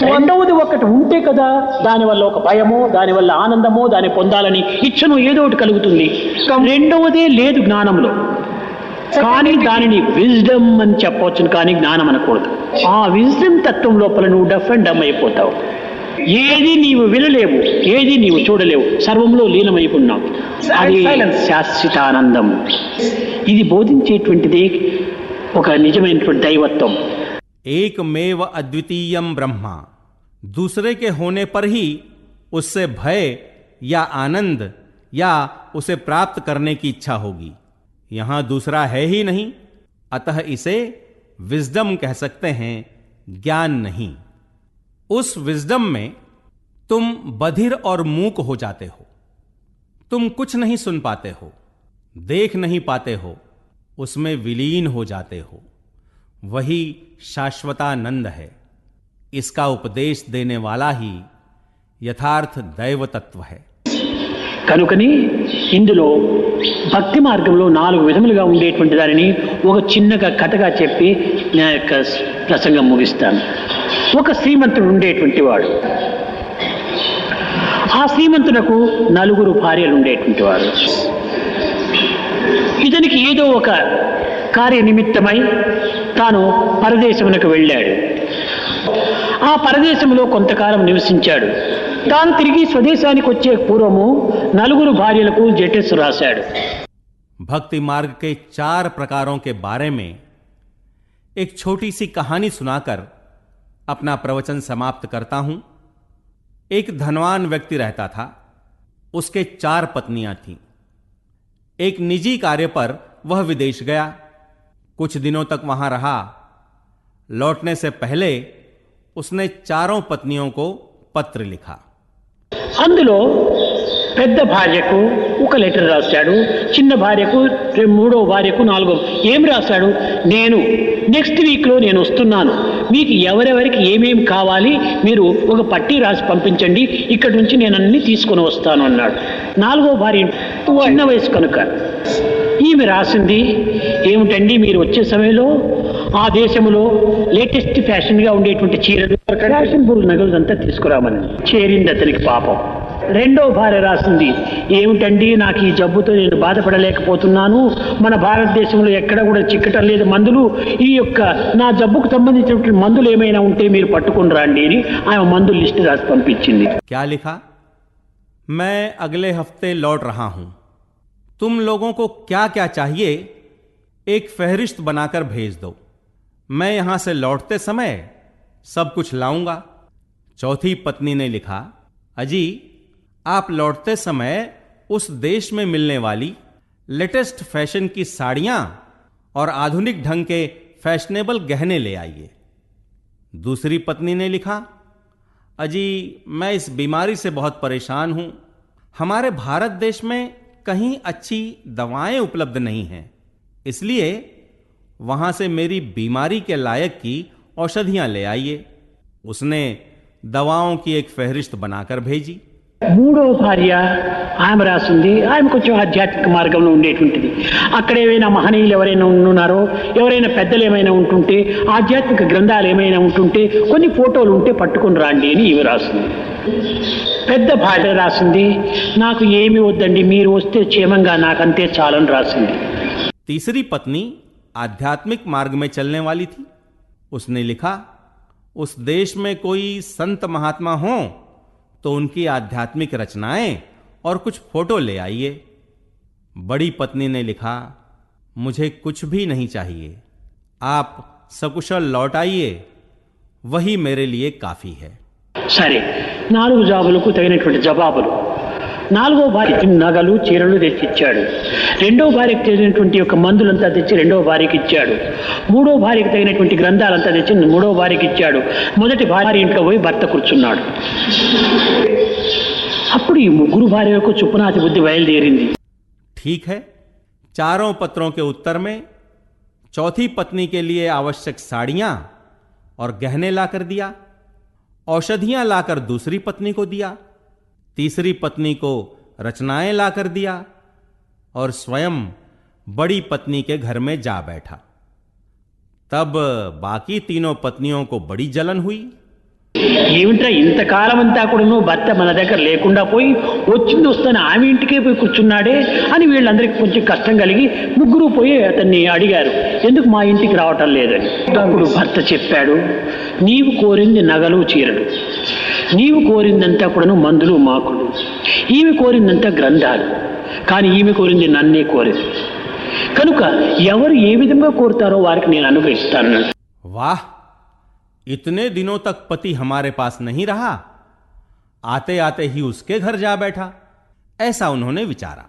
రెండవది ఒకటి ఉంటే కదా దానివల్ల ఒక భయమో, దానివల్ల ఆనందమో, దాన్ని పొందాలని ఇచ్చను ఏదో ఒకటి కలుగుతుంది. రెండవదే లేదు జ్ఞానంలో. కానీ దానిని విజ్డమ్ అని చెప్పవచ్చును, కానీ జ్ఞానం అనకూడదు. ఆ విజ్డమ్ తత్వం లోపల నువ్వు డఫ్ అండ్ డమ్ అయిపోతావు. ఏది నీవు వినలేవు, ఏది నీవు చూడలేవు, సర్వంలో లీనమైపోన్నావు. అది శాశ్వతానందం. ఇది బోధించేటువంటిది ఒక నిజమైనటువంటి దైవత్వం. एकमेव अद्वितीयम ब्रह्मा. दूसरे के होने पर ही उससे भय या आनंद या उसे प्राप्त करने की इच्छा होगी. यहां दूसरा है ही नहीं, अतः इसे विजडम कह सकते हैं, ज्ञान नहीं. उस विजडम में तुम बधिर और मूक हो जाते हो. तुम कुछ नहीं सुन पाते हो, देख नहीं पाते हो, उसमें विलीन हो जाते हो. वही शाश्वतानंद है. इसका उपदेश देने वाला ही यथार्थ दैव तत्व है. కనుకని ఇందులో భక్తి మార్గంలో 4 విధములుగా ఉండేటువంటి దానిని ఒక చిన్నగా కథగా చెప్పి నా యొక్క ప్రసంగం ముగిస్తాను. ఒక శ్రీమంతుడు ఉండేటువంటి వాడు. ఆ శ్రీమంతునకు 4 భార్యలు ఉండేటువంటి వారు. ఇతనికి ఏదో ఒక కార్య నిమిత్తమై తాను పరదేశమునకు వెళ్ళాడు. ఆ పరదేశంలో కొంతకాలం నివసించాడు. తాను తిరిగి స్వదేశానికి వచ్చే పూర్వము 4 భార్యలకు లెటర్స్ రాశాడు. भक्ति मार्ग के 4 प्रकारों के बारे में एक छोटी सी कहानी सुनाकर अपना प्रवचन समाप्त करता हूं. एक धनवान व्यक्ति रहता था. उसके 4 पत्नियां थीं. एक निजी कार्य पर वह विदेश गया. कुछ दिनों तक वहां रहा. लौटने से पहले उसने 4 पत्नियों को पत्र लिखा. అందులో పెద్ద భార్యకు ఒక లెటర్ రాశాడు, చిన్న భార్యకు, 3వ భార్యకు, 4వ. ఏం రాశాడు? నేను నెక్స్ట్ వీక్లో నేను వస్తున్నాను, మీకు ఎవరెవరికి ఏమేమి కావాలి మీరు ఒక పట్టీ రాసి పంపించండి, ఇక్కడి నుంచి నేను అన్ని తీసుకొని వస్తాను అన్నాడు. 4వ భార్య చిన్న వయసు కనుక ఈమె రాసింది ఏమిటండి, మీరు వచ్చే సమయంలో ఆ దేశంలో లేటెస్ట్ ఫ్యాషన్గా ఉండేటువంటి చీరలు, ఫ్యాషనబుల్ నగలు అంతా తీసుకురామని. చేరింది అతనికి పాపం. 2వ భార్య రాసింది ఏమిటండి, నాకు ఈ జబ్బుతో నేను బాధపడలేకపోతున్నాను, మన భారతదేశంలో ఎక్కడ కూడా చిక్కటం లేదు మందులు, ఈ యొక్క నా జబ్బుకు సంబంధించినటువంటి మందులు ఏమైనా ఉంటే మీరు పట్టుకుని రండి అని ఆమె మందుల లిస్ట్ రాసి పంపించింది. क्या लिखा? मैं अगले हफ्ते लौट रहा हूं. तुम लोगों को क्या क्या चाहिए एक फहरिस्त बनाकर भेज दो. मैं यहां से लौटते समय सब कुछ लाऊंगा. चौथी पत्नी ने लिखा, अजी आप लौटते समय उस देश में मिलने वाली लेटेस्ट फैशन की साड़ियां और आधुनिक ढंग के फैशनेबल गहने ले आइए. दूसरी पत्नी ने लिखा, अजी मैं इस बीमारी से बहुत परेशान हूं. हमारे भारत देश में कहीं अच्छी दवाएं उपलब्ध नहीं हैं, इसलिए वहां से मेरी बीमारी के लायक की औषधियां ले आइए. उसने दवाओं की एक फहरिस्त बनाकर भेजी. 3వ భార్య ఆమె రాసింది, ఆమె కొంచెం ఆధ్యాత్మిక మార్గంలో ఉండేటువంటిది. అక్కడ ఏమైనా మహనీయులు ఎవరైనా ఉన్నారో, ఎవరైనా పెద్దలు ఏమైనా ఉంటుంటే, ఆధ్యాత్మిక గ్రంథాలు ఏమైనా ఉంటుంటే, కొన్ని ఫోటోలు ఉంటే పట్టుకుని రాండి అని ఇవి రాసింది. పెద్ద భార్య రాసింది, నాకు ఏమి వద్దండి, మీరు వస్తే క్షేమంగా నాకంతే చాలని రాసింది. तीसरी पत्नी आध्यात्मिक मार्ग में चलने वाली थी. उसने लिखा, उस देश में कोई संत महात्मा हो तो उनकी आध्यात्मिक रचनाएं और कुछ फोटो ले आइए. बड़ी पत्नी ने लिखा, मुझे कुछ भी नहीं चाहिए, आप सकुशल लौट आइए, वही मेरे लिए काफी है. సరే, 4 జాబులకు తగినటువంటి జవాబులు. 4వ భార్యకి నగలు, చీరలు తెచ్చిచ్చాడు. 2వ భార్యకి తగినటువంటి యొక్క మందులంతా తెచ్చి 2వ భార్యకి ఇచ్చాడు. 3వ భార్యకి తగినటువంటి గ్రంథాలంతా తెచ్చి 3వ భార్యకి ఇచ్చాడు. మొదటి భార్య ఇంట్లో పోయి భర్త కూర్చున్నాడు. అప్పుడు ఈ 3 భార్యలకు చుప్పనాతి బుద్ధి బయలుదేరింది. ठीक है, 4 पत्रों के उत्तर में चौथी पत्नी के लिए आवश्यक साड़ियां और गहने लाकर दिया. औषधियां लाकर दूसरी पत्नी को दिया. तीसरी पत्नी को रचनाएं लाकर दिया और स्वयं बड़ी पत्नी के घर में जा बैठा. तब बाकी 3 पत्नियों को बड़ी जलन हुई. ఏమిట్రా ఇంతకాలం అంతా కూడా భర్త మన దగ్గర లేకుండా పోయి వచ్చింది వస్తాను ఆమె ఇంటికే పోయి కూర్చున్నాడే అని వీళ్ళందరికీ కొంచెం కష్టం కలిగి 3 పోయి అతన్ని అడిగారు, ఎందుకు మా ఇంటికి రావటం లేదని. అప్పుడు భర్త చెప్పాడు, నీవు కోరింది నగలు, చీరలు, నీవు కోరిందంతా కూడా మందులు, మాకులు, ఈమె కోరిందంతా గ్రంథాలు, కానీ ఈమె కోరింది నన్నే కోరింది కనుక ఎవరు ఏ విధంగా కోరుతారో వారికి నేను అనుగ్రహిస్తాను. वाह, इतने दिनों तक पति हमारे पास नहीं रहा, आते आते ही उसके घर जा बैठा, ऐसा उन्होंने विचारा.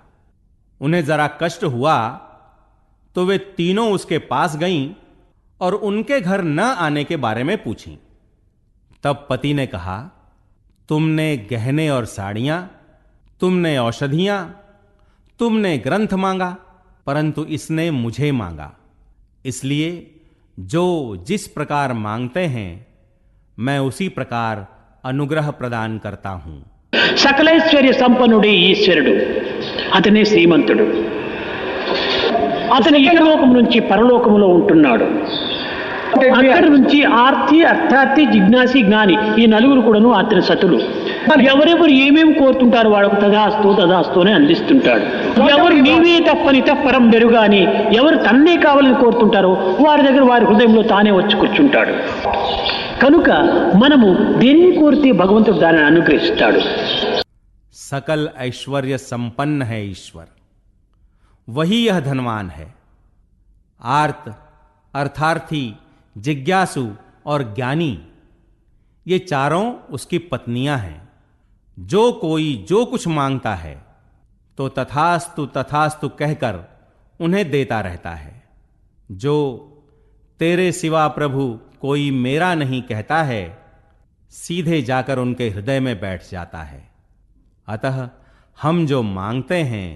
उन्हें जरा कष्ट हुआ तो वे तीनों उसके पास गईं और उनके घर न आने के बारे में पूछीं. तब पति ने कहा, तुमने गहने और साड़ियां, तुमने औषधियां, तुमने ग्रंथ मांगा, परंतु इसने मुझे मांगा, इसलिए जो जिस प्रकार मांगते हैं मैं उसी प्रकार अनुग्रह प्रदान करता हूं. సకలైశ్వర్య సంపన్నుడే ఈశ్వరుడు, అతనే శ్రీమంతుడు. అతని ఇహలోకం నుంచి పరలోకములో ఉంటున్నాడు. అక్కడి నుంచి ఆర్తి, అర్థార్థి, జిజ్ఞాసి, జ్ఞాని, ఈ 4 కూడాను అతని సతులు. ఎవరెవరు ఏమేమి కోరుతుంటారు వాళ్ళకు తదాస్తు తదాస్తు అని అందిస్తుంటాడు. ఎవరు నీవే తప్పని తప్పరం బెరుగా అని ఎవరు తన్నే కావాలని కోరుతుంటారో వారి దగ్గర వారి హృదయంలో తానే వచ్చి కూర్చుంటాడు. కనుక మనము దేనిని కోరితే భగవంతుడు దానిని అనుగ్రహిస్తాడు. सकल ऐश्वर्य संपन्न है ईश्वर, वही यह धनवान है. आर्त, अर्थार्थी, जिज्ञासु और ज्ञानी, ये चारों उसकी पत्नियां हैं. जो कोई जो कुछ मांगता है तो तथास्तु तथास्तु कहकर उन्हें देता रहता है. जो तेरे सिवा प्रभु कोई मेरा नहीं कहता है, सीधे जाकर उनके हृदय में बैठ जाता है. अतः हम जो मांगते हैं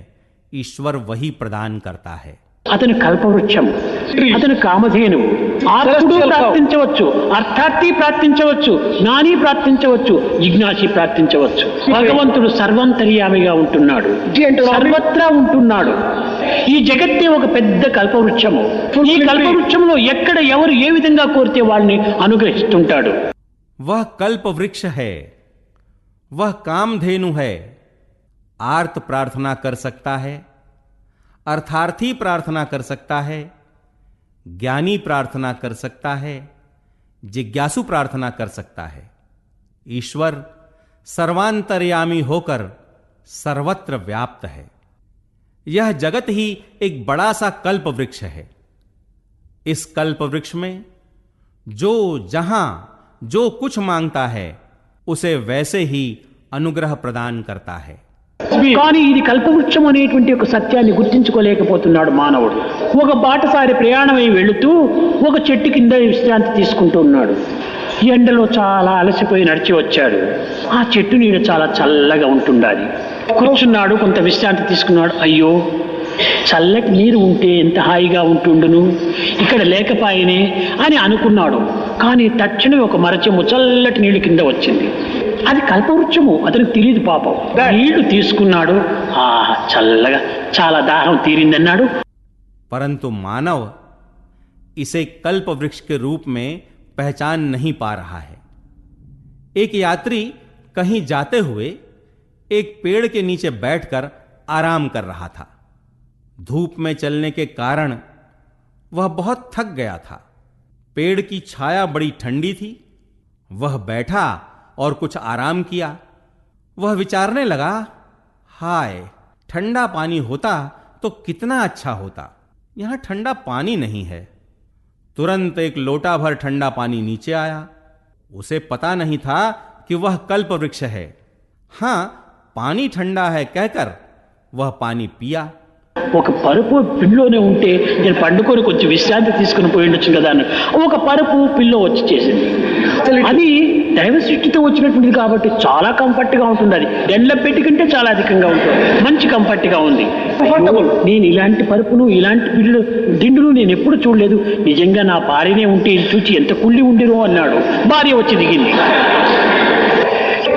ईश्वर वही प्रदान करता है. అతను కల్పవృక్షం, అతను కామధేను. ఆర్తుడు ప్రార్థించవచ్చు, అర్థార్థి ప్రార్థించవచ్చు, జ్ఞాని ప్రార్థించవచ్చు, జిజ్ఞాసి ప్రార్థించవచ్చు. భగవంతుడు సర్వంతర్యామిగా ఉంటున్నాడు, సర్వత్రా ఉంటున్నాడు. ఈ జగత్తే ఒక పెద్ద కల్పవృక్షము. ఈ కల్పవృక్షంలో ఎక్కడ ఎవరు ఏ విధంగా కోరితే వాళ్ళని అనుగ్రహిస్తుంటాడు. वह कल्प वृक्ष है, वह कामधेनु है. आर्त प्रार्थना कर सकता है, अर्थार्थी प्रार्थना कर सकता है, ज्ञानी प्रार्थना कर सकता है, जिज्ञासु प्रार्थना कर सकता है. ईश्वर सर्वांतर्यामी होकर सर्वत्र व्याप्त है. यह जगत ही एक बड़ा सा कल्प वृक्ष है. इस कल्प वृक्ष में जो जहां जो कुछ मांगता है उसे वैसे ही अनुग्रह प्रदान करता है. కానీ ఇది కల్పవృక్షం అనేటువంటి ఒక సత్యాన్ని గుర్తించుకోలేకపోతున్నాడు మానవుడు. ఒక బాటసారి ప్రయాణమై వెళుతూ ఒక చెట్టు కింద విశ్రాంతి తీసుకుంటూ ఉన్నాడు. ఎండలో చాలా అలసిపోయి నడిచి వచ్చాడు. ఆ చెట్టు నీడ చాలా చల్లగా ఉంటుండాలి. కూర్చున్నాడు, కొంత విశ్రాంతి తీసుకున్నాడు. అయ్యో, చల్లటి నీరు ఉంటే ఎంత హాయిగా ఉంటుండును, ఇక్కడ లేకపాయనే అని అనుకున్నాడు. కానీ తక్షణమే ఒక మరచెమ్ము చల్లటి నీళ్ళు కింద వచ్చింది. అది కల్పవృక్షము, అతనికి తెలియదు పాపం. నీళ్లు తీసుకున్నాడు, చల్లగా చాలా దాహం తీరిందన్నాడు. परंतु मानव इसे कल्प वृक्ष के रूप में पहचान नहीं पा रहा है. एक यात्री कहीं जाते हुए एक पेड़ के नीचे बैठकर आराम कर रहा था. धूप में चलने के कारण वह बहुत थक गया था. पेड़ की छाया बड़ी ठंडी थी. वह बैठा और कुछ आराम किया. वह विचारने लगा, हाय, ठंडा पानी होता तो कितना अच्छा होता. यहां ठंडा पानी नहीं है. तुरंत एक लोटा भर ठंडा पानी नीचे आया. उसे पता नहीं था कि वह कल्प वृक्ष है. हां, पानी ठंडा है कहकर वह पानी पिया. ఒక పరుపు పిల్లోనే ఉంటే నేను పండుకొని కొంచెం విశ్రాంతి తీసుకుని పోయి ఉండొచ్చు కదా అని ఒక పరుపు పిల్లో వచ్చి చేసింది. అది దైవ సృష్టితో వచ్చినటువంటిది కాబట్టి చాలా కంఫర్ట్ గా ఉంటుంది. అది ఎండ్ల పెట్టి కంటే చాలా అధికంగా ఉంటుంది, మంచి కంఫర్ట్ గా ఉంది. నేను ఇలాంటి పరుపును ఇలాంటి పిల్లు దిండును నేను ఎప్పుడు చూడలేదు. నిజంగా నా భార్యనే ఉంటే ఇది చూచి ఎంత కుళ్ళి ఉండిరో అన్నాడు. భార్య వచ్చి దిగింది.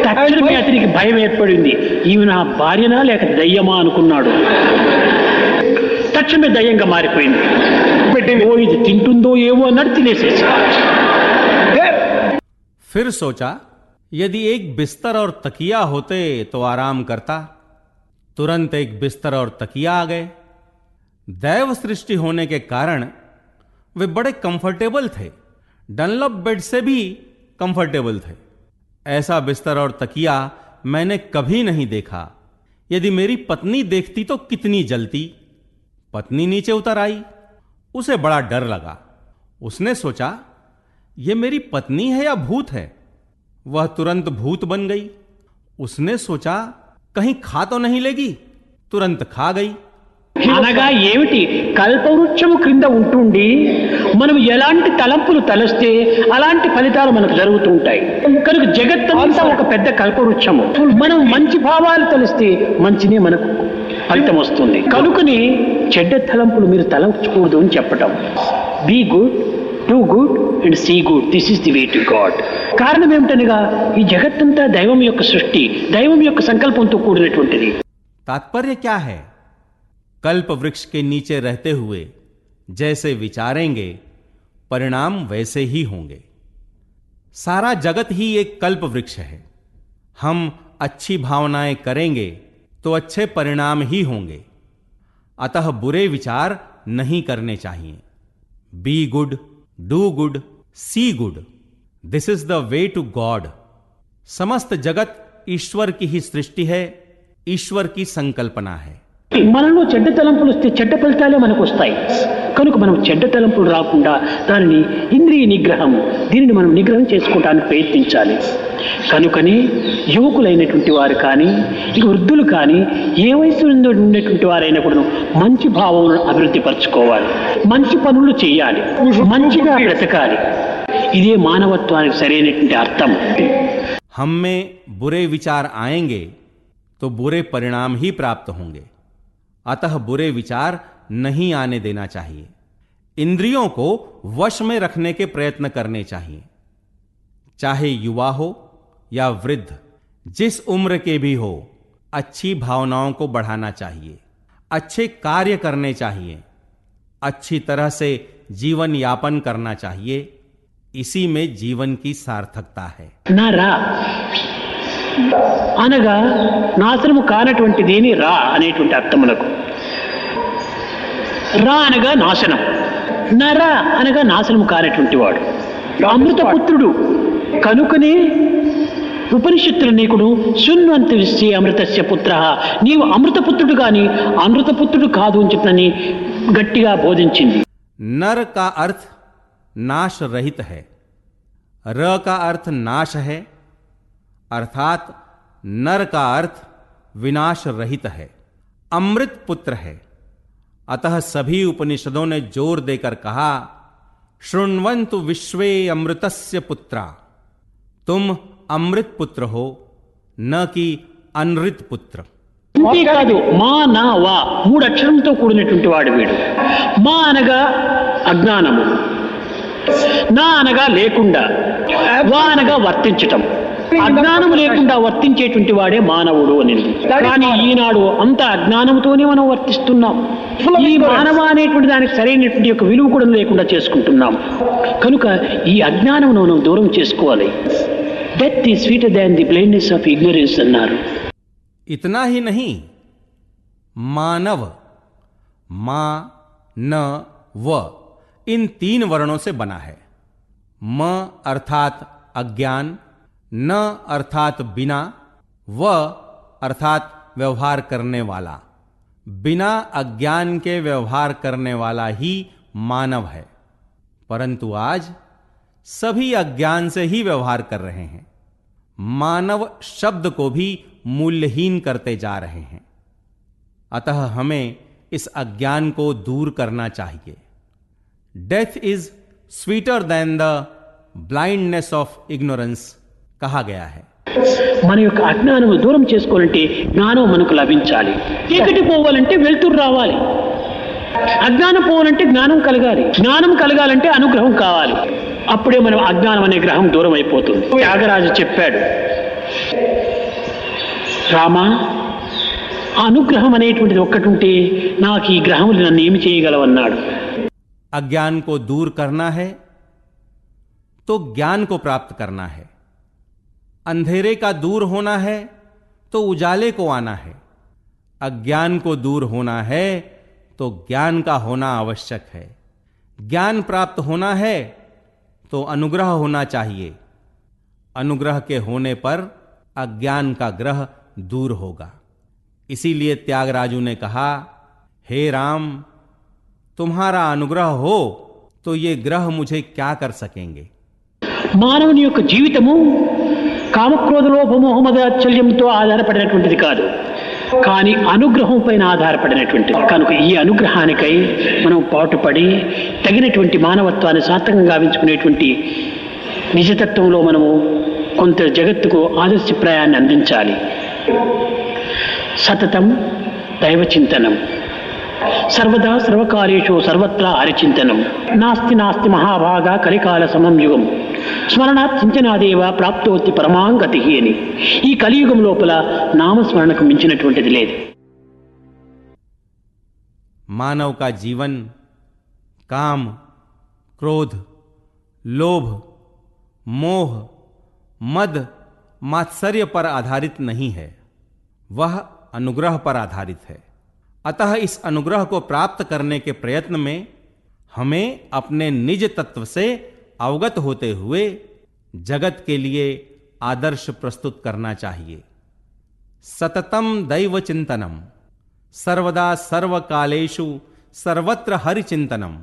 తక్షణమే అతనికి భయం ఏర్పడింది. ఈమె నా భార్యనా లేక దయ్యమా అనుకున్నాడు. తక్షణమే దయ్యంగా మారిపోయింది. ఓ, ఇది తింటుందో ఏవో అన్నట్టు తినేసేసి. फिर सोचा, यदि एक बिस्तर और तकिया होते तो आराम करता. तुरंत एक बिस्तर और तकिया आ गए. दैव सृष्टि होने के कारण वे बड़े कंफर्टेबल थे. डनलप बेड से भी कंफर्टेबल थे. ऐसा बिस्तर और तकिया मैंने कभी नहीं देखा. यदि मेरी पत्नी देखती तो कितनी जलती. पत्नी नीचे उतर आई. उसे बड़ा डर लगा. उसने सोचा, यह मेरी पत्नी है या भूत है. वह तुरंत भूत बन गई. उसने सोचा, कहीं खा तो नहीं लेगी. तुरंत खा गई. అనగా ఏమిటి, కల్పవృక్షము క్రింద ఉంటుండి మనం ఎలాంటి తలంపులు తలస్తే అలాంటి ఫలితాలు మనకు జరుగుతూ ఉంటాయి. కనుక జగత్తంతా ఒక పెద్ద కల్పవృక్షము. మనం మంచి భావాలు తలిస్తే మంచినే మనకు ఫలితం వస్తుంది. కనుకని చెడ్డ తలంపులు మీరు తలంచకూడదు అని చెప్పటం. Be good, do good and see good. This is the way to God. కారణం ఏమిటనగా ఈ జగత్తంతా దైవం యొక్క సృష్టి, దైవం యొక్క సంకల్పంతో కూడినటువంటిది. तात्पर्य क्या है? कल्प वृक्ष के नीचे रहते हुए जैसे विचारेंगे परिणाम वैसे ही होंगे. सारा जगत ही एक कल्प वृक्ष है. हम अच्छी भावनाएं करेंगे तो अच्छे परिणाम ही होंगे। अतः बुरे विचार नहीं करने चाहिए। Be good, do good, see good, this is the way to God. समस्त जगत ईश्वर की ही सृष्टि है, ईश्वर की संकल्पना है। మనలో చెడ్డ తలంపులు వస్తే చెడ్డ ఫలితాలే మనకు వస్తాయి. కనుక మనం చెడ్డ తలంపులు రాకుండా దానిని ఇంద్రియ నిగ్రహం, దీనిని మనం నిగ్రహం చేసుకోవడానికి ప్రయత్నించాలి. కనుకని యువకులైనటువంటి వారు కానీ ఇక వృద్ధులు కానీ ఏ వయసు ఉన్నటువంటి వారైనా కూడా మంచి భావములను అభివృద్ధి పరచుకోవాలి, మంచి పనులు చేయాలి, మంచిగా బ్రతకాలి. ఇదే మానవత్వానికి సరైనటువంటి అర్థం. हम में बुरे विचार आएंगे तो बुरे परिणाम ही प्राप्त होंगे। अतः बुरे विचार नहीं आने देना चाहिए। इंद्रियों को वश में रखने के प्रयत्न करने चाहिए। चाहे युवा हो या वृद्ध, जिस उम्र के भी हो, अच्छी भावनाओं को बढ़ाना चाहिए, अच्छे कार्य करने चाहिए, अच्छी तरह से जीवन यापन करना चाहिए। इसी में जीवन की सार्थकता है। నా రా అనగా నాశనము కానటువంటిదేని రా అనేటువంటి అర్థములకు. రా అనగా నాశనం, నర అనగా నాశనము కానటువంటి వాడు, అమృతపుత్రుడు. కనుకనే ఉపనిషత్తులు నీకుడు శృణ్వంతి విశ్వే అమృతస్య పుత్ర, నీవు అమృతపుత్రుడు కానీ అమృతపుత్రుడు కాదు అని చెప్పని గట్టిగా బోధించింది. नर का अर्थ नाश रहित है, र का अर्थ नाश है, अर्थात नर का अर्थ विनाश रहित है, अमृत पुत्र है। अतः सभी उपनिषदों ने जोर देकर कहा, शृण्वन्तु विश्वे अमृतस्य पुत्रा, तुम अमृत पुत्र हो, न कि अनृत पुत्र। అంతేకాదు మా నా వా మూడు అక్షరంతో కూడినటువంటి వాడు వీడు. మా అనగా అజ్ఞానము, నా అనగా లేకుండా, వా అనగా వర్తించటం. అజ్ఞానము లేకుండా వర్తించేటువంటి వాడే మానవుడు అనేది. కానీ ఈనాడు అంత అజ్ఞానంతోనే మనం వర్తిస్తున్నాం. ఈ మానవ అనేటువంటి దానికి సరైనటువంటి యొక్క విలువ కూడా లేకుండా చేసుకుంటున్నాం. కనుక ఈ అజ్ఞానం మనం దూరం చేసుకోవాలి. Death is sweeter than the blindness of ignorance అన్నారు. इतना ही नहीं, मानव, मा न व इन 3 वर्णों से बना है। म अर्थात अज्ञान, न अर्थात बिना, व अर्थात व्यवहार करने वाला। बिना अज्ञान के व्यवहार करने वाला ही मानव है। परंतु आज सभी अज्ञान से ही व्यवहार कर रहे हैं। मानव शब्द को भी मूल्यहीन करते जा रहे हैं। अतः हमें इस अज्ञान को दूर करना चाहिए। Death is sweeter than the blindness of ignorance कहा गया है। మన యొక్క అజ్ఞానము దూరం చేసుకోవాలంటే జ్ఞానం మనకు లభించాలి. చీకటి పోవాలంటే వెలుతురు రావాలి. అజ్ఞానం పోవాలంటే జ్ఞానం కలగాలి. జ్ఞానం కలగాలంటే అనుగ్రహం కావాలి. అప్పుడే మనం అజ్ఞానం అనే గ్రహం దూరం అయిపోతుంది. త్యాగరాజు చెప్పాడు, రామా, అనుగ్రహం అనేటువంటిది ఒక్కటి ఉంటే నాకు ఈ గ్రహములు నన్ను ఏమి చేయగలవన్నాడు. अज्ञान को दूर करना है तो ज्ञान को प्राप्त करना है। अंधेरे का दूर होना है तो उजाले को आना है। अज्ञान को दूर होना है तो ज्ञान का होना आवश्यक है। ज्ञान प्राप्त होना है तो अनुग्रह होना चाहिए। अनुग्रह के होने पर अज्ञान का ग्रह दूर होगा। इसीलिए त्यागराजु ने कहा, हे राम, तुम्हारा अनुग्रह हो तो ये ग्रह मुझे क्या कर सकेंगे। మానవుని యొక్క జీవితము కామక్రోధ లోభమోహమదాచల్యంతో ఆధారపడినటువంటిది కాదు, కానీ అనుగ్రహం పైన ఆధారపడినటువంటిది. కనుక ఈ అనుగ్రహానికై మనం పాటుపడి తగినటువంటి మానవత్వాన్ని సార్థకంగా గావించుకునేటువంటి నిజతత్వంలో మనము కొంత జగత్తుకు ఆదర్శప్రాయాన్ని అందించాలి. సతతం దైవ చింతనం, సర్వదా సర్వకార్యేషు సర్వత్రా హరిచింతనం, నాస్తి నాస్తి మహాభాగా కలికాల సమం యుగం, స్మరణాత్ చింతనాదేవ ప్రాప్తోతి పరమాంగతి అని. ఈ కలియుగం లోపల నామస్మరణకు మించినటువంటిది లేదు. मानव का जीवन काम, क्रोध, लोभ, मोह, मद मात्सर्य पर आधारित नहीं है, वह अनुग्रह पर आधारित है। अतः इस अनुग्रह को प्राप्त करने के प्रयत्न में हमें अपने निज तत्व से अवगत होते हुए जगत के लिए आदर्श प्रस्तुत करना चाहिए। सततम दैव चिंतनम, सर्वदा सर्वकालेषु सर्वत्र हरि चिंतनम,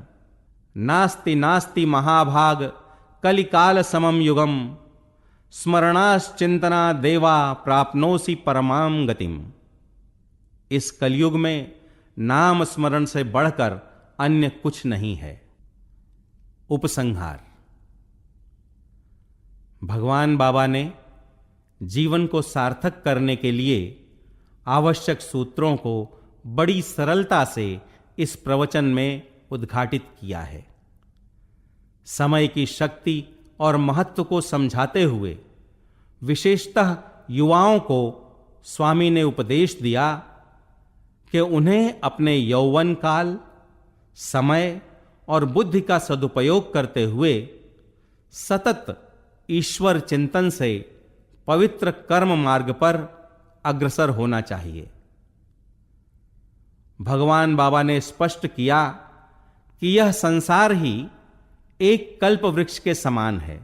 नास्ति नास्ति महाभाग कलिकाल समम युगम, स्मरणाश्चिंतना देवा प्राप्नोसि परमाम गतिम। इस कलयुग में नाम स्मरण से बढ़कर अन्य कुछ नहीं है। उपसंहार। भगवान बाबा ने जीवन को सार्थक करने के लिए आवश्यक सूत्रों को बड़ी सरलता से इस प्रवचन में उद्घाटित किया है। समय की शक्ति और महत्व को समझाते हुए विशेषतः युवाओं को स्वामी ने उपदेश दिया कि उन्हें अपने यौवन काल, समय और बुद्धि का सदुपयोग करते हुए सतत ईश्वर चिंतन से पवित्र कर्म मार्ग पर अग्रसर होना चाहिए। भगवान बाबा ने स्पष्ट किया कि यह संसार ही एक कल्प वृक्ष के समान है,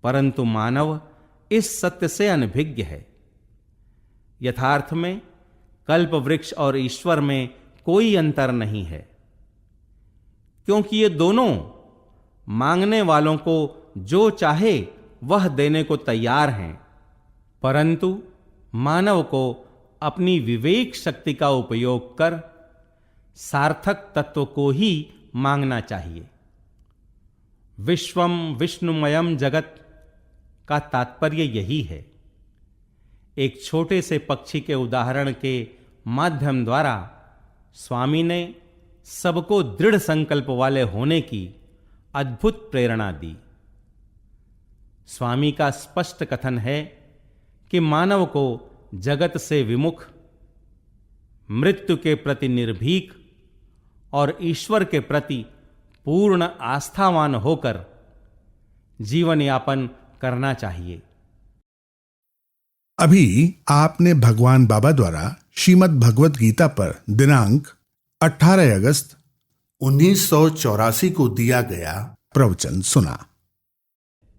परंतु मानव इस सत्य से अनभिज्ञ है। यथार्थ में कल्प वृक्ष और ईश्वर में कोई अंतर नहीं है, क्योंकि ये दोनों मांगने वालों को जो चाहे वह देने को तैयार हैं, परंतु मानव को अपनी विवेक शक्ति का उपयोग कर सार्थक तत्व को ही मांगना चाहिए। विश्वम विष्णुमयम जगत का तात्पर्य यही है। एक छोटे से पक्षी के उदाहरण के माध्यम द्वारा स्वामी ने सबको दृढ़ संकल्प वाले होने की अद्भुत प्रेरणा दी। स्वामी का स्पष्ट कथन है कि मानव को जगत से विमुख, मृत्यु के प्रति निर्भीक और ईश्वर के प्रति पूर्ण आस्थावान होकर जीवन यापन करना चाहिए। अभी आपने भगवान बाबा द्वारा श्रीमद् भगवत गीता पर दिनांक 18 अगस्त 1984 को दिया गया प्रवचन सुना।